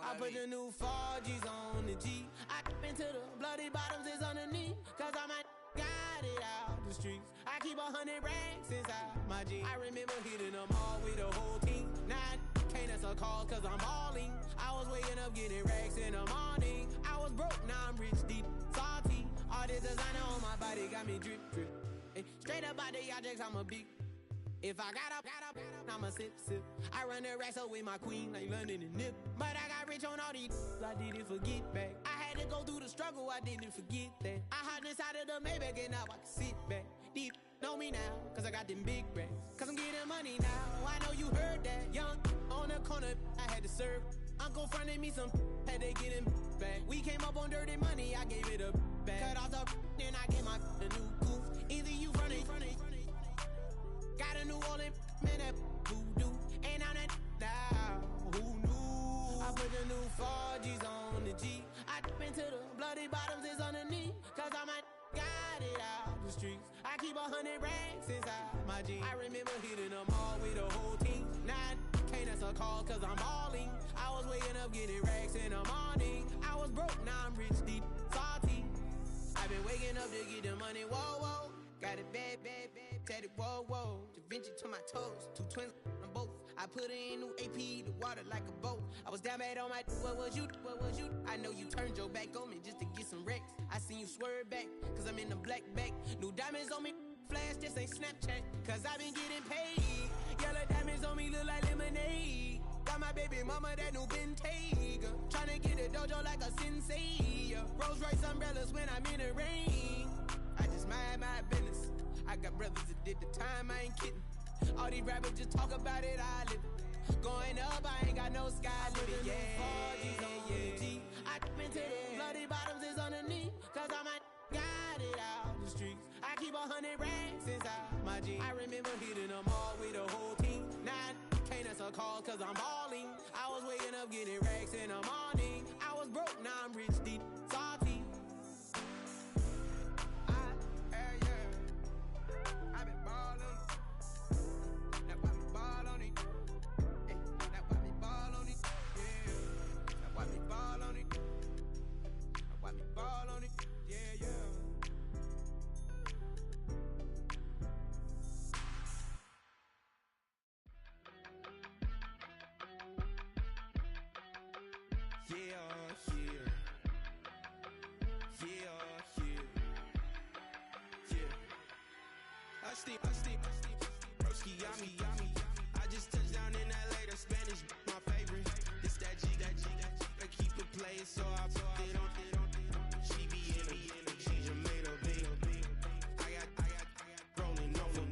Speaker 1: I put the new 4Gs on the G. I into the bloody bottoms is underneath. Cause I might got it out the streets. I keep 100 racks inside my jeans. I remember hitting them all with the whole team. Now I can't answer calls cause I'm balling. I was waking up getting racks in the morning. I was broke, now I'm rich, deep, salty. All this designer on my body got me drip, drip. Hey, straight up out the objects, I'm a big. If I got up, I'ma sip. I run the racks up with my queen like London and Nip. But I got rich on all these, I didn't forget back. I had to go through the struggle, I didn't forget that. I hopped inside of the Maybach and now I can sit back. Deep, know me now, cause I got them big racks. Cause I'm getting money now, I know you heard that. Young, on the corner, I had to serve. Uncle fronted me some, had to get him back. We came up on dirty money, I gave it a back. Cut off the, then I gave my a new goof. Either you running. Got a New Orleans, man, that voodoo. Ain't on that now, who knew? I put the new 4Gs on the G. I dip into the bloody bottoms is underneath. Cause I might got it out the streets. I keep 100 racks inside my jeans. I remember hitting them all with the whole team. Now I can't answer calls cause I'm balling. I was waking up getting racks in the morning. I was broke, now I'm rich, deep, salty. I've been waking up to get the money, whoa, whoa. Got it bad, tatted, whoa, whoa. Da Vinci to my toes, 2 twins on both. I put her in new AP, the water like a boat. I was down bad on my, what was you? I know you turned your back on me just to get some wrecks. I seen you swerve back, cause I'm in the black back. New diamonds on me, flash, this ain't Snapchat. Cause I been getting paid. Yellow diamonds on me look like lemonade. Got my baby mama that new Bentayga. Tryna get a dojo like a sensei. Rolls Royce umbrellas when I'm in the rain. I just mind my business. I got brothers that did the time, I ain't kidding. All these rappers just talk about it, I live it. Going up, I ain't got no sky limit. Yeah, 4Gs on the G. I dip into the bloody bottoms is underneath. Cause I might got it out the streets. I keep 100 racks inside my jeans. I remember hitting them all with the whole team. Now I can't answer calls cause I'm balling. I was waking up getting racks in the morning. I was broke, now I'm rich, deep, salty.
Speaker 3: Broski got me. I just touched down in LA, the Spanish, my favorite. This that G. I keep it playing, so I put it on. She be in it, she just made a big. I got rolling over.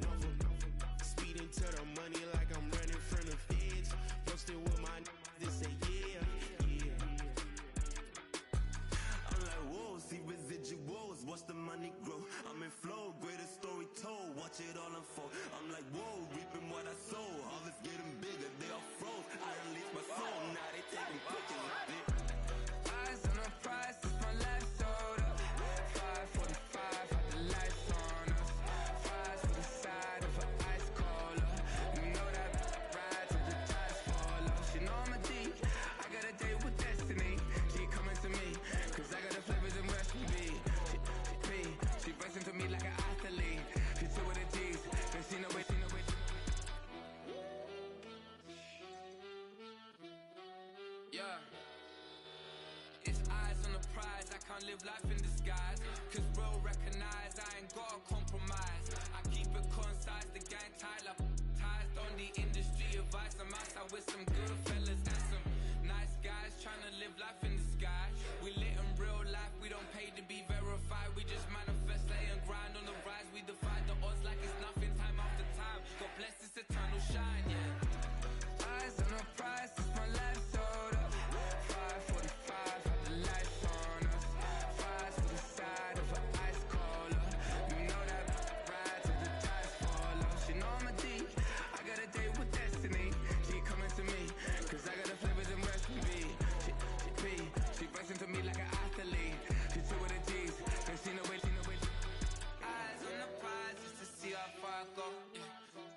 Speaker 3: Speeding to the money like I'm running from the feds. Posted with my this say yeah.
Speaker 11: I'm like, whoa, see residuals, watch the money grow. I'm in flow, greatest story told, watch it all unfold. I'm like, whoa, reaping what I sow. Harvest getting bigger, they all froze. I unleashed my soul, now they taking pictures of it.
Speaker 4: Eyes on the prize, it's my life sold up. 5:45, had the lights on us. Fries for the side of an ice cola. You know that ride till the tires fall off. She know I'm a D, I got a date with destiny. She coming to me, cause I got the flavors and recipes. She racing to me like an athlete. She took with the G's, then she know it.
Speaker 10: can't live life in disguise. Cause real recognize I ain't gotta compromise. I keep it concise, the gang tight like ties. Don't need industry advice. I'm outside with some good fellas and some nice guys trying to live life in the sky. We lit in real life, we don't pay to be verified. We just manifest, lay and grind on the rise. We defy the odds like it's nothing, time after time. God bless this eternal shine, yeah. Eyes on the prize, it's my life sold up. 5:45, had the lights on us. Fries to the side of an ice caller. You know that ride till the ties fall off. She know I'm a D, I got a date with destiny. She coming to me, cause I got the flavors and recipe. She flexing to me like an athlete. She two with the G's, and she know it. Eyes on the prize just to see how far I go. Yeah.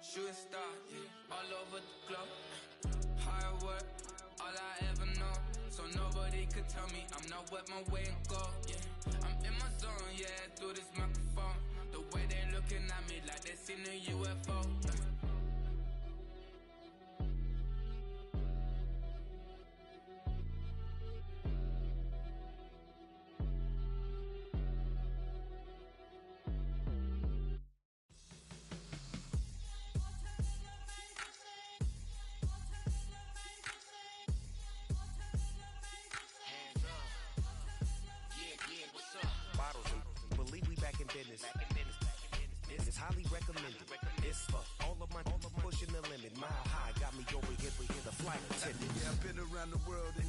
Speaker 10: Shooting star, yeah. All over the globe. Hard work, all I ever know. So nobody could tell me I'm not what my way and go. Yeah. I'm in my zone, yeah, through this microphone. The way they looking at me like they seen a UFO. Yeah.
Speaker 12: It's highly recommended. It's for all of my pushing the limit. Mile high got me over here the flight attendant.
Speaker 13: Yeah, I've been around the world and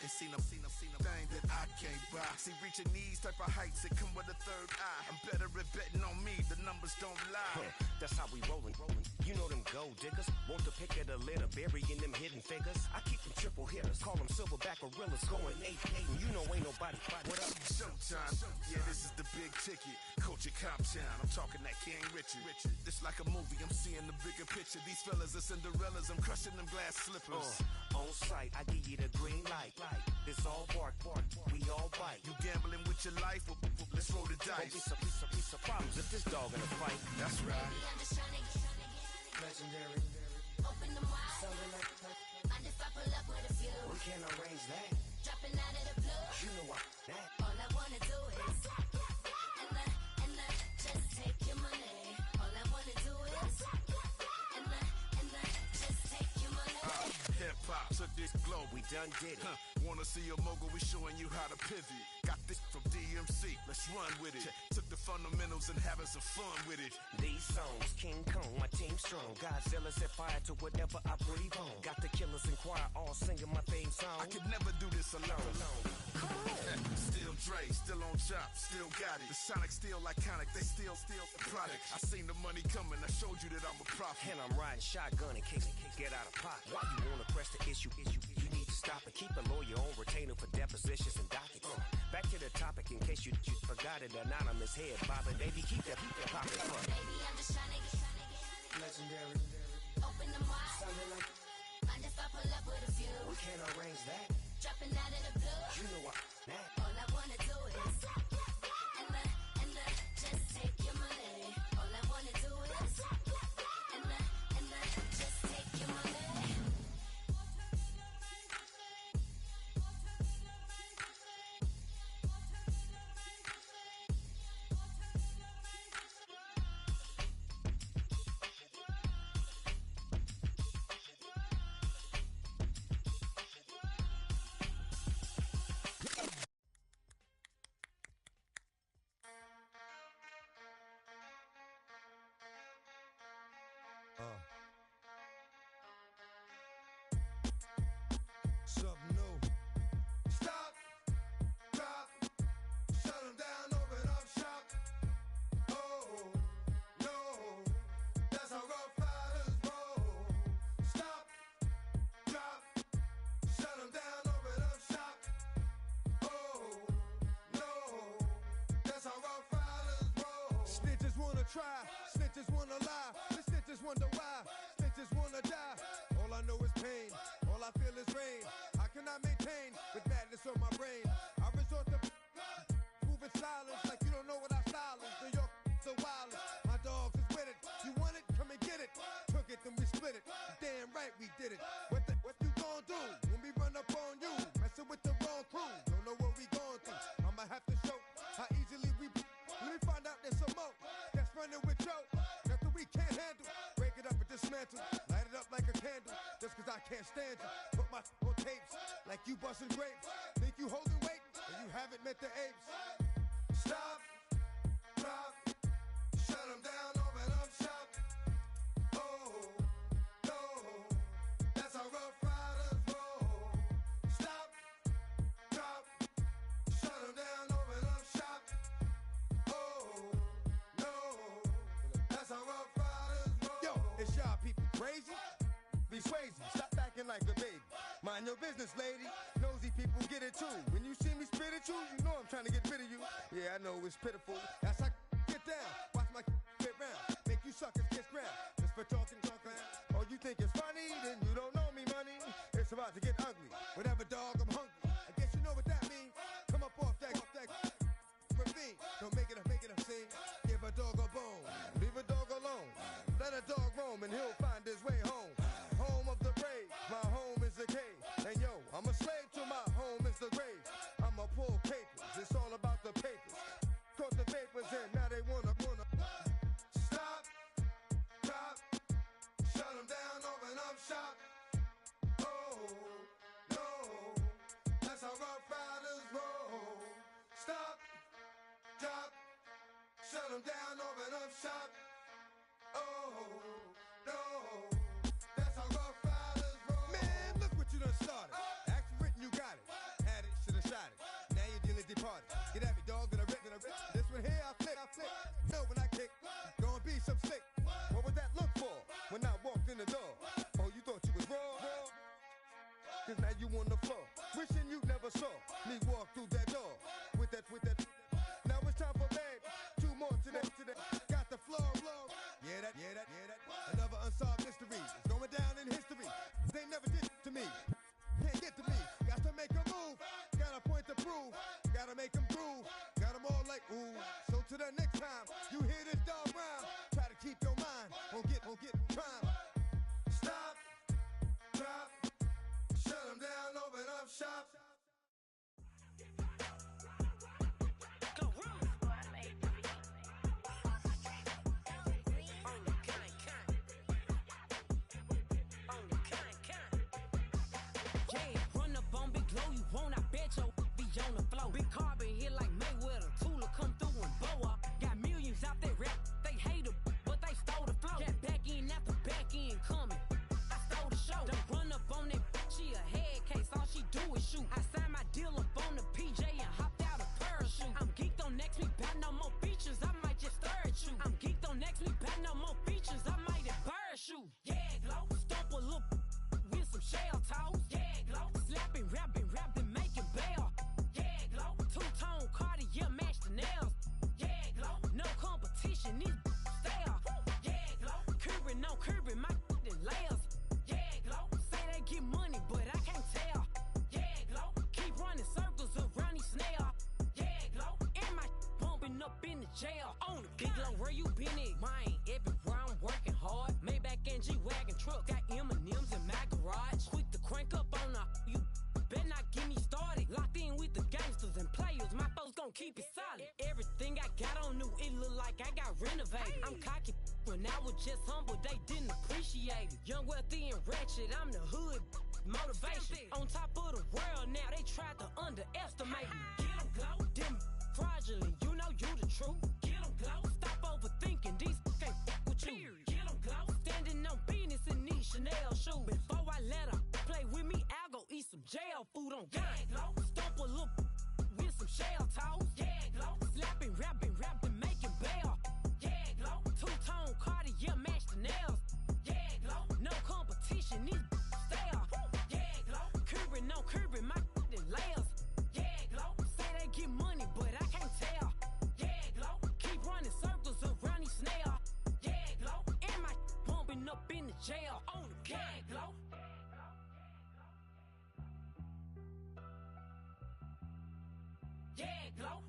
Speaker 13: and seen a thing that I can't buy. See, reaching these type of heights, it come with a third eye. I'm better at betting on me, the numbers don't lie.
Speaker 12: That's how we rollin'. You know them gold diggers, want to pick at a litter, burying them hidden figures. I keep them triple hitters, call them silverback gorillas, going 8-8, and you know ain't nobody. What up?
Speaker 13: Showtime, yeah, this is the big ticket. Culture Cop Town, I'm talking that King Richard. It's like a movie, I'm seeing the bigger picture. These fellas are Cinderellas, I'm crushing them glass slippers.
Speaker 12: On sight, I give you the green light. It's all bark, we all bite.
Speaker 13: You gambling with your life? Let's roll the dice.
Speaker 12: Piece of problems if this dog in a fight.
Speaker 13: That's right.
Speaker 2: Baby, I'm just trying to get
Speaker 12: Legendary.
Speaker 2: Open them wide.
Speaker 12: Something like
Speaker 2: Mind if I pull up with a few?
Speaker 12: we can't arrange that.
Speaker 2: Dropping out of the blue.
Speaker 12: You know what that.
Speaker 2: All I wanna do is and just take your money. All I wanna do is and just take your money.
Speaker 13: Hip hop took this globe,
Speaker 12: We done did it.
Speaker 13: Wanna see a mogul? We showing you how to pivot. Got this from DMC, let's run with it. Took the fundamentals and having some fun with it.
Speaker 12: These songs, King Kong, my team strong. Godzilla set fire to whatever I breathe on. Got the killers in choir all singing my theme song.
Speaker 13: I could never do this alone. Still Dre, still on top, still got it. The Sonic still iconic, they still the product. I seen the money coming, I showed you that I'm a prophet.
Speaker 12: And I'm riding shotgun in case get out of pocket. Why you wanna press the issue? You need to stop and keep a lawyer on retainer for depositions and dockets. Back to the topic in case you forgot it. Anonymous head bobbing, baby, keep that popping.
Speaker 2: Baby, I'm just trying to get
Speaker 12: Legendary.
Speaker 2: open them wide.
Speaker 12: Something like
Speaker 2: Mind if I pull up with a few?
Speaker 12: we can't arrange that.
Speaker 2: Dropping out of the blue.
Speaker 12: You know what that.
Speaker 2: All I wanna do is and just take your money. All I wanna do is and just take your money.
Speaker 13: Something new. Stop, drop, shut them down, open up shop. Oh, no, that's how rough riders roll. Stop, drop, shut them down, open up shop. Oh, no, that's how rough riders roll. Snitches wanna try, snitches wanna lie, the snitches wonder why, snitches wanna die. All I know is pain, all I feel is rain. I cannot maintain with madness on my brain. I resort to moving silence like you don't know what I style is. New York, so wild. My dogs is with it. You want it? Come and get it. Took it, then we split it. Damn right we did it. What you gon' do when we run up on you? Messing with the wrong crew. Don't know what we going through. I'm can't stand you. Put my on tapes like you busting grapes. Think you holding weight and you haven't met the apes. Stop, drop, shut them down, open up shop. Oh, no, that's how Rough Riders roll. Stop, drop, shut them down, open up shop. Oh, no, that's how Rough Riders roll. Yo, it's y'all people crazy? Be crazy, stop acting like a baby. Mind your business, lady. Nosy people get it too. When you see me spit at you, you know I'm trying to get rid of you. Yeah, I know it's pitiful. That's how get down. Watch my get round. Make you suckers kiss ground. Just for talking. Oh, you think it's funny? Then you don't know me, money. It's about to get ugly. Whatever, dog, I'm hungry. I guess you know what that means. Come up off that ravine. Don't make it a scene. Give a dog a bone. Leave a dog alone. Let a dog roam and he'll find his way home. Home of the brave. My home is a cave. And yo, I'm a slave to my home is the grave. I'm a pull papers. It's all about the papers. Caught the vapors in. Now they wanna. Stop. Drop. Shut them down. Open up shop. Oh, no. That's how Rough Riders roll. Stop. Drop. Shut them down. Open up shop. Oh, no. That's how Rough Riders roll. Man, look what you done started. Act written, you got it. Had it, shoulda shot it. Now you're dealing departed. Get at me, dog, that I rip. This one here, I flip. No, when I kick, gonna be some slick. What would that look for when I walked in the door? Oh, you thought you was raw? Cause now you on the floor. Wishing you never saw me walk through that door. With that. Now it's time for bed. 2 more today. Got the floor. Yeah, that. Another unsolved mystery. It's going down in history. They never did to me. Can't get to me. Got to make a move. Got a point to prove. Gotta make them groove. Got them all like ooh. So to the next time you hear this dog rhyme, try to keep your mind on get prime. Stop. Drop. Shut them down. Open up shop.
Speaker 14: On the floor, big carbon hit like Mayweather. Tula come through and blow up. Got millions out there rap. They hate her, but they stole the flow. Got back in after back in coming. I stole the show. Don't run up on that. She a head case. All she do is shoot. I signed my deal up on the PJ and hopped out a parachute. I'm geeked on next week. Got no more features. I might just stare at you. I'm geeked on next week. Got no more features. I might embarrass you. Yeah, glow. Stomp a little with some shell toes. Yeah, glow. Slapping, rapping, making bail. Two-tone Cartier match the nails. Yeah, glow. No competition, these stale. Yeah, glow. Curbing my layers. Yeah, glow. Say they get money, but I can't tell. Yeah, glow. Keep running circles around these snails. Yeah, glow. And my bumping up in the jail. On the big glow, where you been at? Mine, everywhere I'm working hard. Maybach and G-Wagon truck. Got M&M's in my garage. Quick to crank up on you. Better not get me started. Locked in with the gangsters and players. My folks gon' keep it solid. Everything I got on new, it look like I got renovated. I'm cocky when I was just humble, they didn't appreciate it. Young, wealthy, and ratchet, I'm the hood motivation. On top of the world now, they tried to underestimate me. Get 'em glow, them fraudulent, you know you the truth. Get 'em glow, stop overthinking, these can't with you. Get 'em glow, standing on business in these Chanel shoes. Before I let her play with me, I'll go eat some jail food on God. Glow, stomp a little with some shell toes. Yeah, glow, slapping, rapping, making bail. Yeah, glow, two-tone Cartier match the nails. Yeah, glow, no competition, these stale. Yeah, glow, curbing my layers. Yeah, glow, say they get money, but I can't tell. Yeah, glow, keep running circles around these snails. Yeah, glow, and my bumping up in the jail. On the gang, glow. Yeah, glow.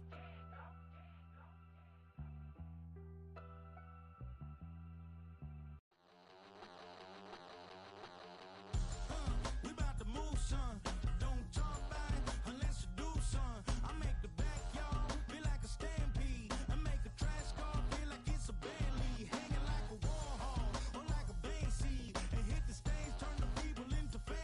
Speaker 3: We about to move, son. Don't talk about it unless you do, son. I make the backyard feel like a stampede. I make a trash car feel like it's a band lead. Hanging like a war hall or like a band seed. And hit the stage, turn the people into fans.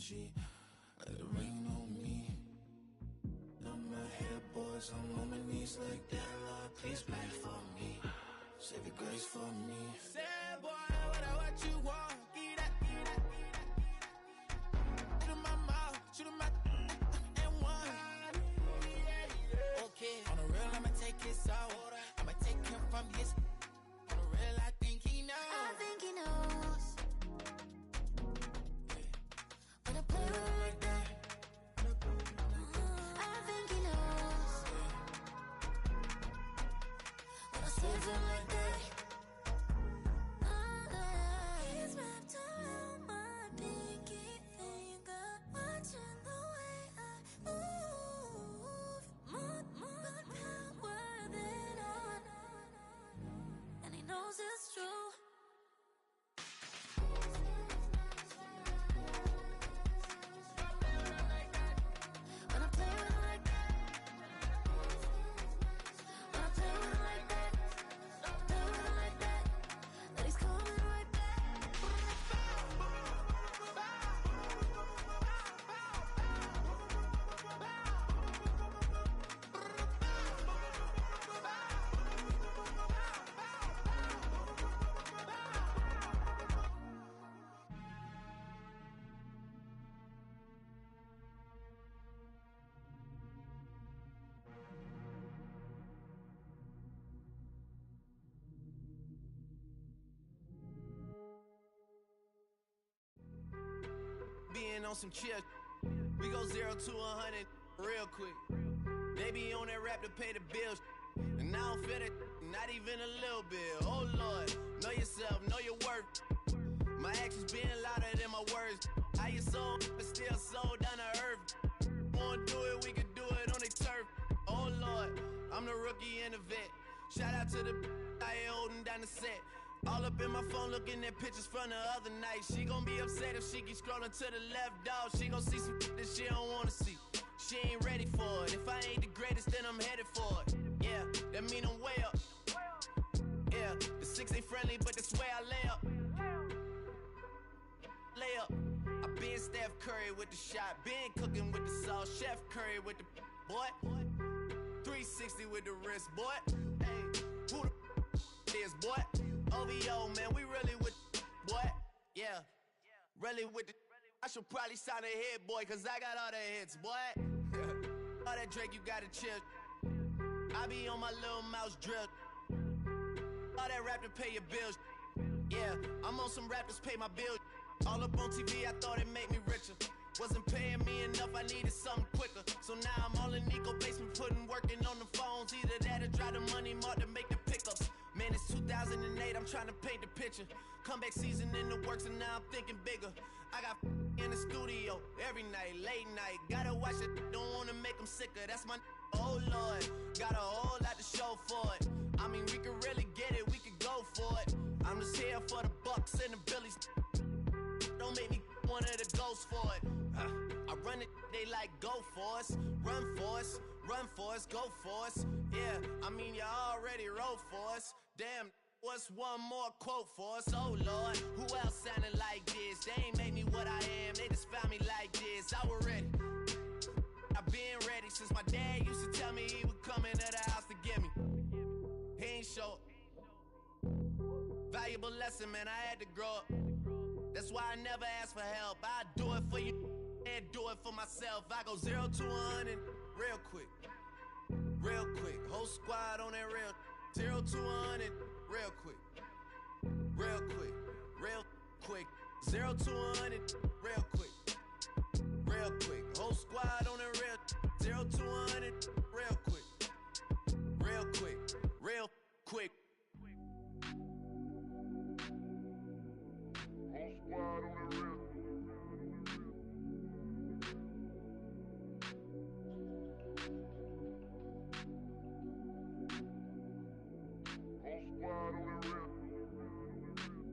Speaker 15: energy, let it rain on me. Now my head, boys, I'm on my knees like that. Lord, please pray for me. Save your grace for me.
Speaker 3: Sad boy, what you want? Give that. Shoot him my mouth, shoot him my and one. Okay, on the real, I'ma take his soul. I'ma take him from his. On the real, I think he knows.
Speaker 2: I think he knows. When I play with him like that, I think he knows. When I save him like that, he's wrapped around my pinky finger, watching the way I move. More power than on, and he knows it's true. When I play with him like that, when I play with him like that, play with him like that, that he's coming right back.
Speaker 3: Being on some chill, we go 0 to 100 real quick. They be on that rap to pay the bills, and I don't feel it, not even a little bit. Oh Lord, know yourself, know your worth. My actions being louder than my words. How you sold, but still sold down to earth. Wanna do it, we can do it on the turf. Oh Lord, I'm the rookie and the vet. Shout out to the I ain't holding down the set. All up in my phone looking at pictures from the other night. She gon' be upset if she keep scrolling to the left, dog. She gon' see some that she don't wanna see. She ain't ready for it. If I ain't the greatest, then I'm headed for it. Yeah, that mean I'm way up. Yeah, the 6 ain't friendly, but that's where I lay up. Lay up. I been Steph Curry with the shot. Been cooking with the sauce. Chef Curry with the boy. 360 with the wrist, boy. Hey, who the is, boy? OVO, man, we really with boy. Yeah, really with the. I should probably sign a hit, boy, cause I got all the hits, boy. All that Drake, you gotta chill. I be on my little mouse drip. All that rap to pay your bills. Yeah, I'm on some rappers pay my bills. All up on TV, I thought it made me richer. Wasn't paying me enough, I needed something quicker. So now I'm all in Nico basement, working on the phones. Either that or drive the money mark to make the pickups. Man, it's 2008, I'm trying to paint the picture. Comeback season in the works and now I'm thinking bigger. I got in the studio every night, late night. Gotta watch it, don't wanna make them sicker. That's my oh Lord, got a whole lot to show for it. I mean, we could really get it, we could go for it. I'm just here for the Bucks and the Billies. Don't make me one of the ghosts for it. I run it, they like go for us. Run for us, run for us, go for us. Yeah, I mean, you already wrote for us. Damn, what's one more quote for us? Oh Lord, who else sounded like this? They ain't made me what I am, they just found me like this. I was ready, I've been ready since my dad used to tell me he would come into the house to get me. He ain't show up. Valuable lesson, man, I had to grow up. That's why I never ask for help. I do it for you and do it for myself. I go 0 to 100 real quick. Real quick. Whole squad on that real. 0 to 100 real quick. Real quick. Real quick. 0 to 100 real quick. Real quick. Whole squad on that real. 0 to 100 real quick. Real quick. Real quick.
Speaker 8: Whole squad on the real.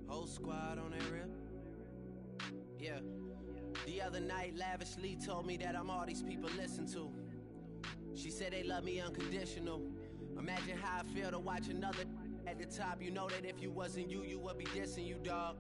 Speaker 3: Whole squad on that real. Yeah. The other night, lavishly told me that I'm all these people listen to. She said they love me unconditional. Imagine how I feel to watch another at the top. You know that if you wasn't you, you would be dissing you, dog.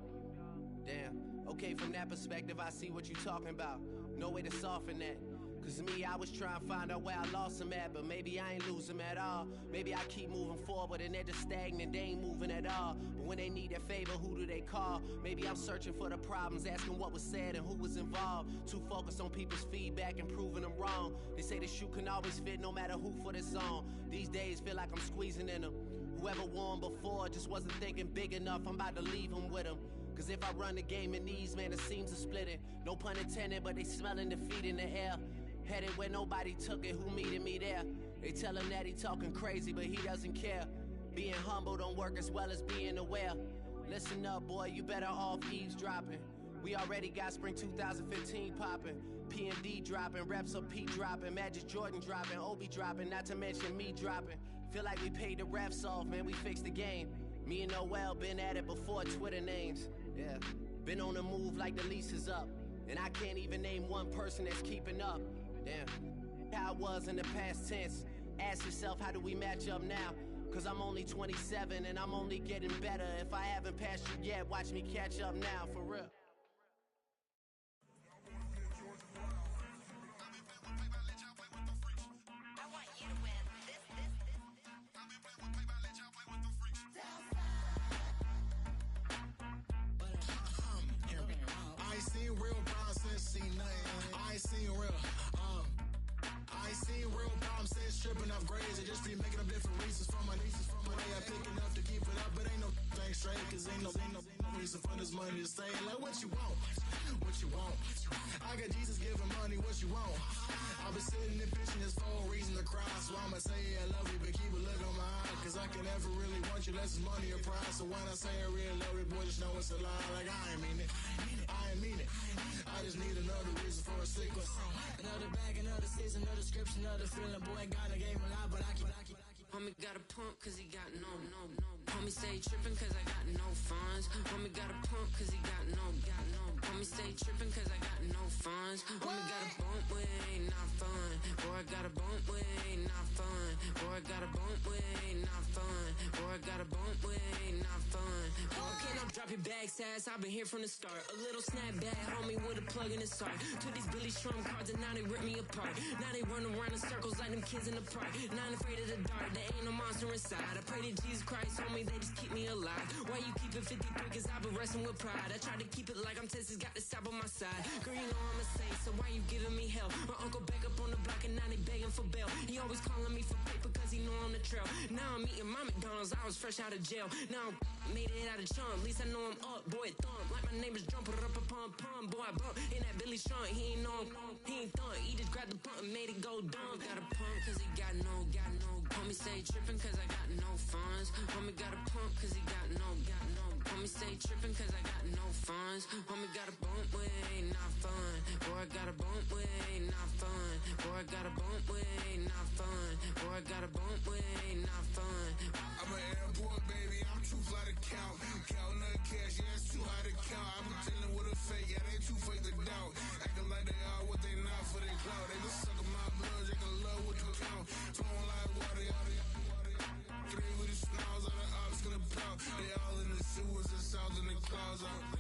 Speaker 3: Damn. Okay, from that perspective, I see what you're talking about. No way to soften that. Cause me, I was trying to find out where I lost them at, but maybe I ain't lose them at all. Maybe I keep moving forward and they're just stagnant, they ain't moving at all. But when they need their favor, who do they call? Maybe I'm searching for the problems, asking what was said and who was involved. Too focused on people's feedback and proving them wrong. They say the shoe can always fit no matter who for the song. These days feel like I'm squeezing in them. Whoever won before just wasn't thinking big enough, I'm about to leave them with them. Cause if I run the game in these, man, the seams are splitting. No pun intended, but they smelling defeat in the air. Headed where nobody took it, who meeted me there? They tell him that he talking crazy, but he doesn't care. Being humble don't work as well as being aware. Listen up, boy, you better off eavesdropping. We already got spring 2015 popping. P&D dropping, reps of P dropping, Magic Jordan dropping, Obi dropping, not to mention me dropping. Feel like we paid the refs off, man, we fixed the game. Me and Noel been at it before Twitter names. Yeah, been on the move like the lease is up. And I can't even name one person that's keeping up. Damn, how it was in the past tense. Ask yourself, how do we match up now? Cause I'm only 27 and I'm only getting better. If I haven't passed you yet, watch me catch up now, for real.
Speaker 15: I ain't seen real problems since seen nothing. I ain't seen real, I ain't seen real problems since stripping off grades. I just be making up different reasons for my nieces. From my day I pick enough to keep it up, but ain't no thing straight. Cause ain't no reason for this money to stay. Like what you want, what you want. I got Jesus giving money, what you want. I've been sitting and pitching this for a reason to cry. So I'ma say I love you, but keep a look on my eye. Cause I can never really want you unless it's money or prize. So when I say I really love you, boy, just know it's a lie. Like I ain't mean it, I ain't mean it. I just need another reason for a sequence. Another bag, another season, another description, another feeling. Boy, God, I gave him a lot, but I keep.
Speaker 14: Homie got a pump cause he got no. Homie stay trippin' cause I got no funds. Homie got a pump cause he got no. Homie stay trippin' cause I got no funds. Homie got a bump with ain't not fun. Boy, I got a bump with ain't not fun. Boy, I got a bump with ain't not fun. Boy, I got a bump with ain't not fun. Boy, can I drop your bag, sass? I've been here from the start. A little snapback, homie, with a plug in his heart. Took these Billy Strum cards and now they rip me apart. Now they run around in circles like them kids in the park. Not afraid of the dark, there ain't no monster inside. I pray to Jesus Christ, homie, they just keep me alive. Why you keep it 53? Cause I've been wrestling with pride. I try to keep it like I'm Texas, got the stop on my side. Girl, you know I'm a saint, so why you giving me hell? My uncle back up on the block and now they begging for bail. He always calling me for paper cause he know I'm the trail. Now I'm eating my McDonald's, I was fresh out of jail. Now I'm made it out of chump, at least I know I'm up, boy, thump. Like my name is Jumper, up a pump, boy, I bump. In that Billy Strong, he ain't know, he ain't thump. He just grabbed the pump and made it go dumb. Got a pump cause he got no. Homie stay trippin' cause I got no funds. Homie got a pump cause he got no. Homie stay trippin' cause I got no funds. Homie got a bump with ain't not fun. Boy, I got a bump with ain't not fun. Boy, I got a bump with ain't not fun. Boy, I got a bump with ain't not fun.
Speaker 15: I'm an airport baby, I'm too fly to count. Counting the cash, yeah, it's too high to count. I've been dealing with a fake, yeah, they too fake to doubt. Acting like they are what they not for their clout. They just suckin' my blood, they can love what you count. Flowing like water, three with the snows on the ops gonna pout. They all in the sewers and south in the clouds. I'ma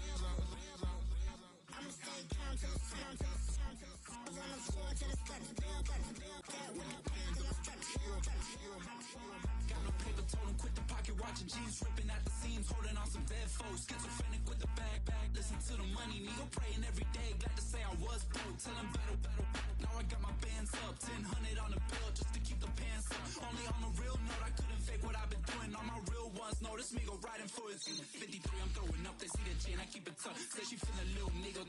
Speaker 15: stay calm to the sound, to the sound, to the sound. On the floor to the steps, build up, that with my hands in the steps.
Speaker 16: Got no paper, told him quit the pocket, watching G's ripping at the seams, holding on some dead foes. Schizophrenic with the bag, listen to the money, nigga praying every day. Glad to say I was broke, tell him battle. Now I got my bands up, 1000 on the bill just to keep the pants up. Only on a real note, I couldn't fake what I've been doing. All my real ones know this me go riding for it. 53, I'm throwing up, they see the chain, I keep it tough. Say she feeling little nigga,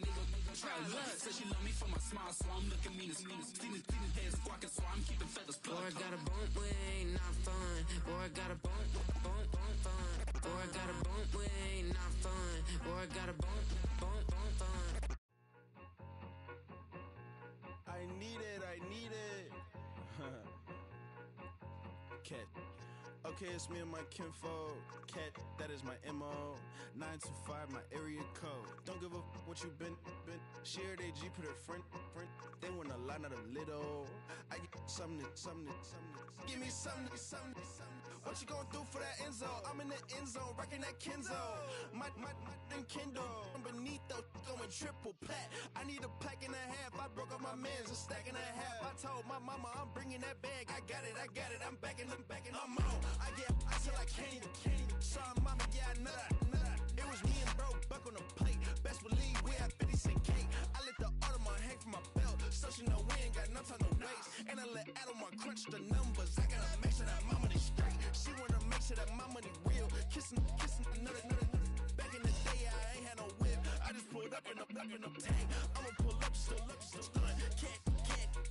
Speaker 16: try luck. Say she love me for my smile, so I'm looking mean as Stealing heads squawking, so I'm keeping feathers plucked.
Speaker 14: Boy, I got a bump with ain't not fun. Boy, I got a bump fun. Boy, I got a bump with ain't not fun. Boy, I got a bump fun.
Speaker 3: I need it. Cat. Okay, it's me and my kinfolk. Cat, that is my MO. 925, my area code. Don't give a what you been. Shared AG, put her friend. They want a lot, not a little. I get something. Give me something. What you gonna do for that end zone? I'm in the end zone, rocking that Kenzo. My Kindle beneath though, going triple plat. I need a pack and a half. I broke up my man's a stack and a half. I told my mama I'm bringing that bag. I got it. I'm backing. I'm on. I get till I can't. Sorry, mama, yeah, I know that. It was me and bro, buck on the plate. Best believe we had 50 cent cake. I let the Audemars hang from my belt, so she know we ain't got no time to waste. And I let Adelmar crunch the numbers. I gotta make sure that my money straight. She wanna make sure that my money real. Kissing another. Back in the day, I ain't had no whip. I just pulled up in the tank. I'ma pull up just to stunt. Can't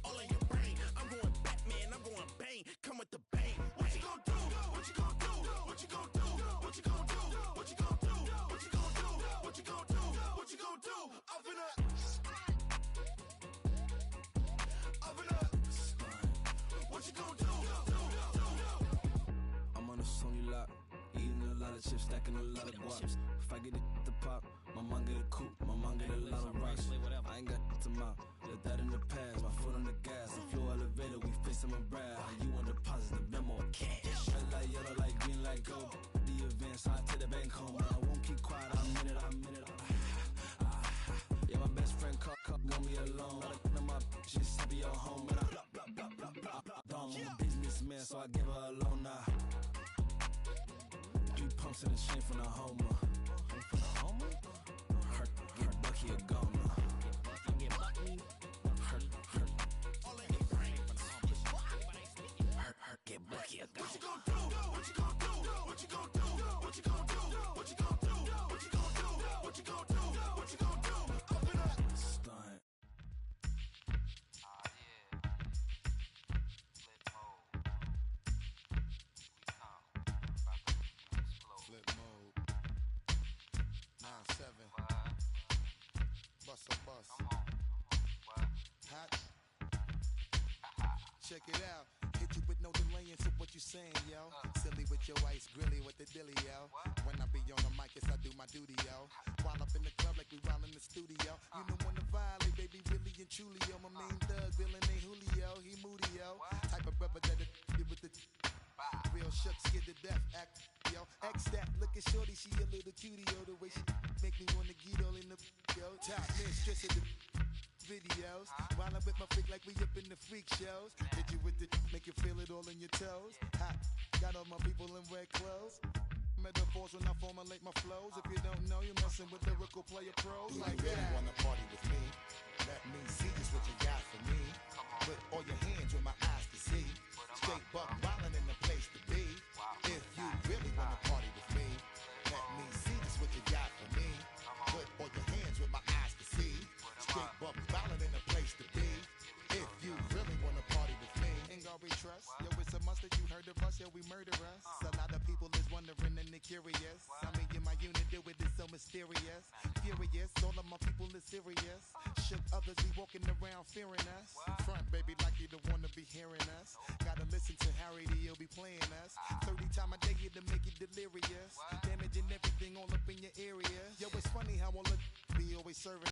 Speaker 3: all in your brain. I'm going Batman. I'm going bang. Come with the bang. What you gon' do? What you gon' do? What you gon' do? What you gon' do? What you gon' do? What you gon' do? What you gon' do? What you gon' do? Up in up. What you gon' do?
Speaker 16: I'm on a Sony lot, eating a lot of chips, stacking a lot of guap. If I get it to pop, my mom get a coupe, my mom get a lot of rocks. I ain't got to mouth, let that in the past. My foot on the gas, the floor elevator, we face some brad. You want deposit the memo, cash. Red light, yellow light, green light, gold. The events, I take the bank home, but I won't keep quiet. I'm in it. Yeah, my best friend called, want me alone. My she's happy at home, and I'm a businessman, so I give her a loan now. 3 pumps in the chain from the Homer. Her Bucky a goner. Her get Bucky a goner. What you gon' do? What you gon' do? What you gon' do? What you gon' do? What you gon' do? What you gon' do? What you gon' do? What you gon' do? Open up. Stunt.
Speaker 13: Flip mode. 9-7. Bust a bus. Hot. Check it out. Hit you with no delay into what you saying, yo. Silly with your ice, grilly with the dilly, yo. When I be on the mic, yes, I do my duty, yo. While up in the club like we while in the studio. You know when to violate, baby, really and truly, yo. My main thug, villain ain't Julio, he moody, yo. Type of brother that'll get with the real shook, scared to death, act, yo. X that, look at shorty, she a little cutie, yo. The way she make me wanna get all in the, yo. Top mistress of the videos. While I'm with my freak like we up in the freak shows. Hit you with the, make you feel it all in your toes. Hot, got all my people in red clothes. Metaphors when I formulate my flows. If you don't know, you're messing with lyrical player pros. Like that. You wanna party with me? Let me see just what you got for me. Put all your hands with my eyes to see. Straight buck wildin' in the place to be. If you really wanna party with me, let me see just what you got for me. Put all your hands with my eyes to see. Straight buck wildin' in the place to be. If you really wanna party with me, ain't gonna be trust. Yo, it's a must that you heard of us, yo, we murder us. A lot of people is wondering and they curious. I mean, in my unit, do it is so mysterious. Furious, all of my people is serious. Shook others be walking around fearing us. Front, baby, like you don't wanna be hearing us. Gotta listen to Harry, he'll be playing us. 30 times a day to make you delirious. Damaging everything all up in your area. Yo, it's funny how all the be always serving.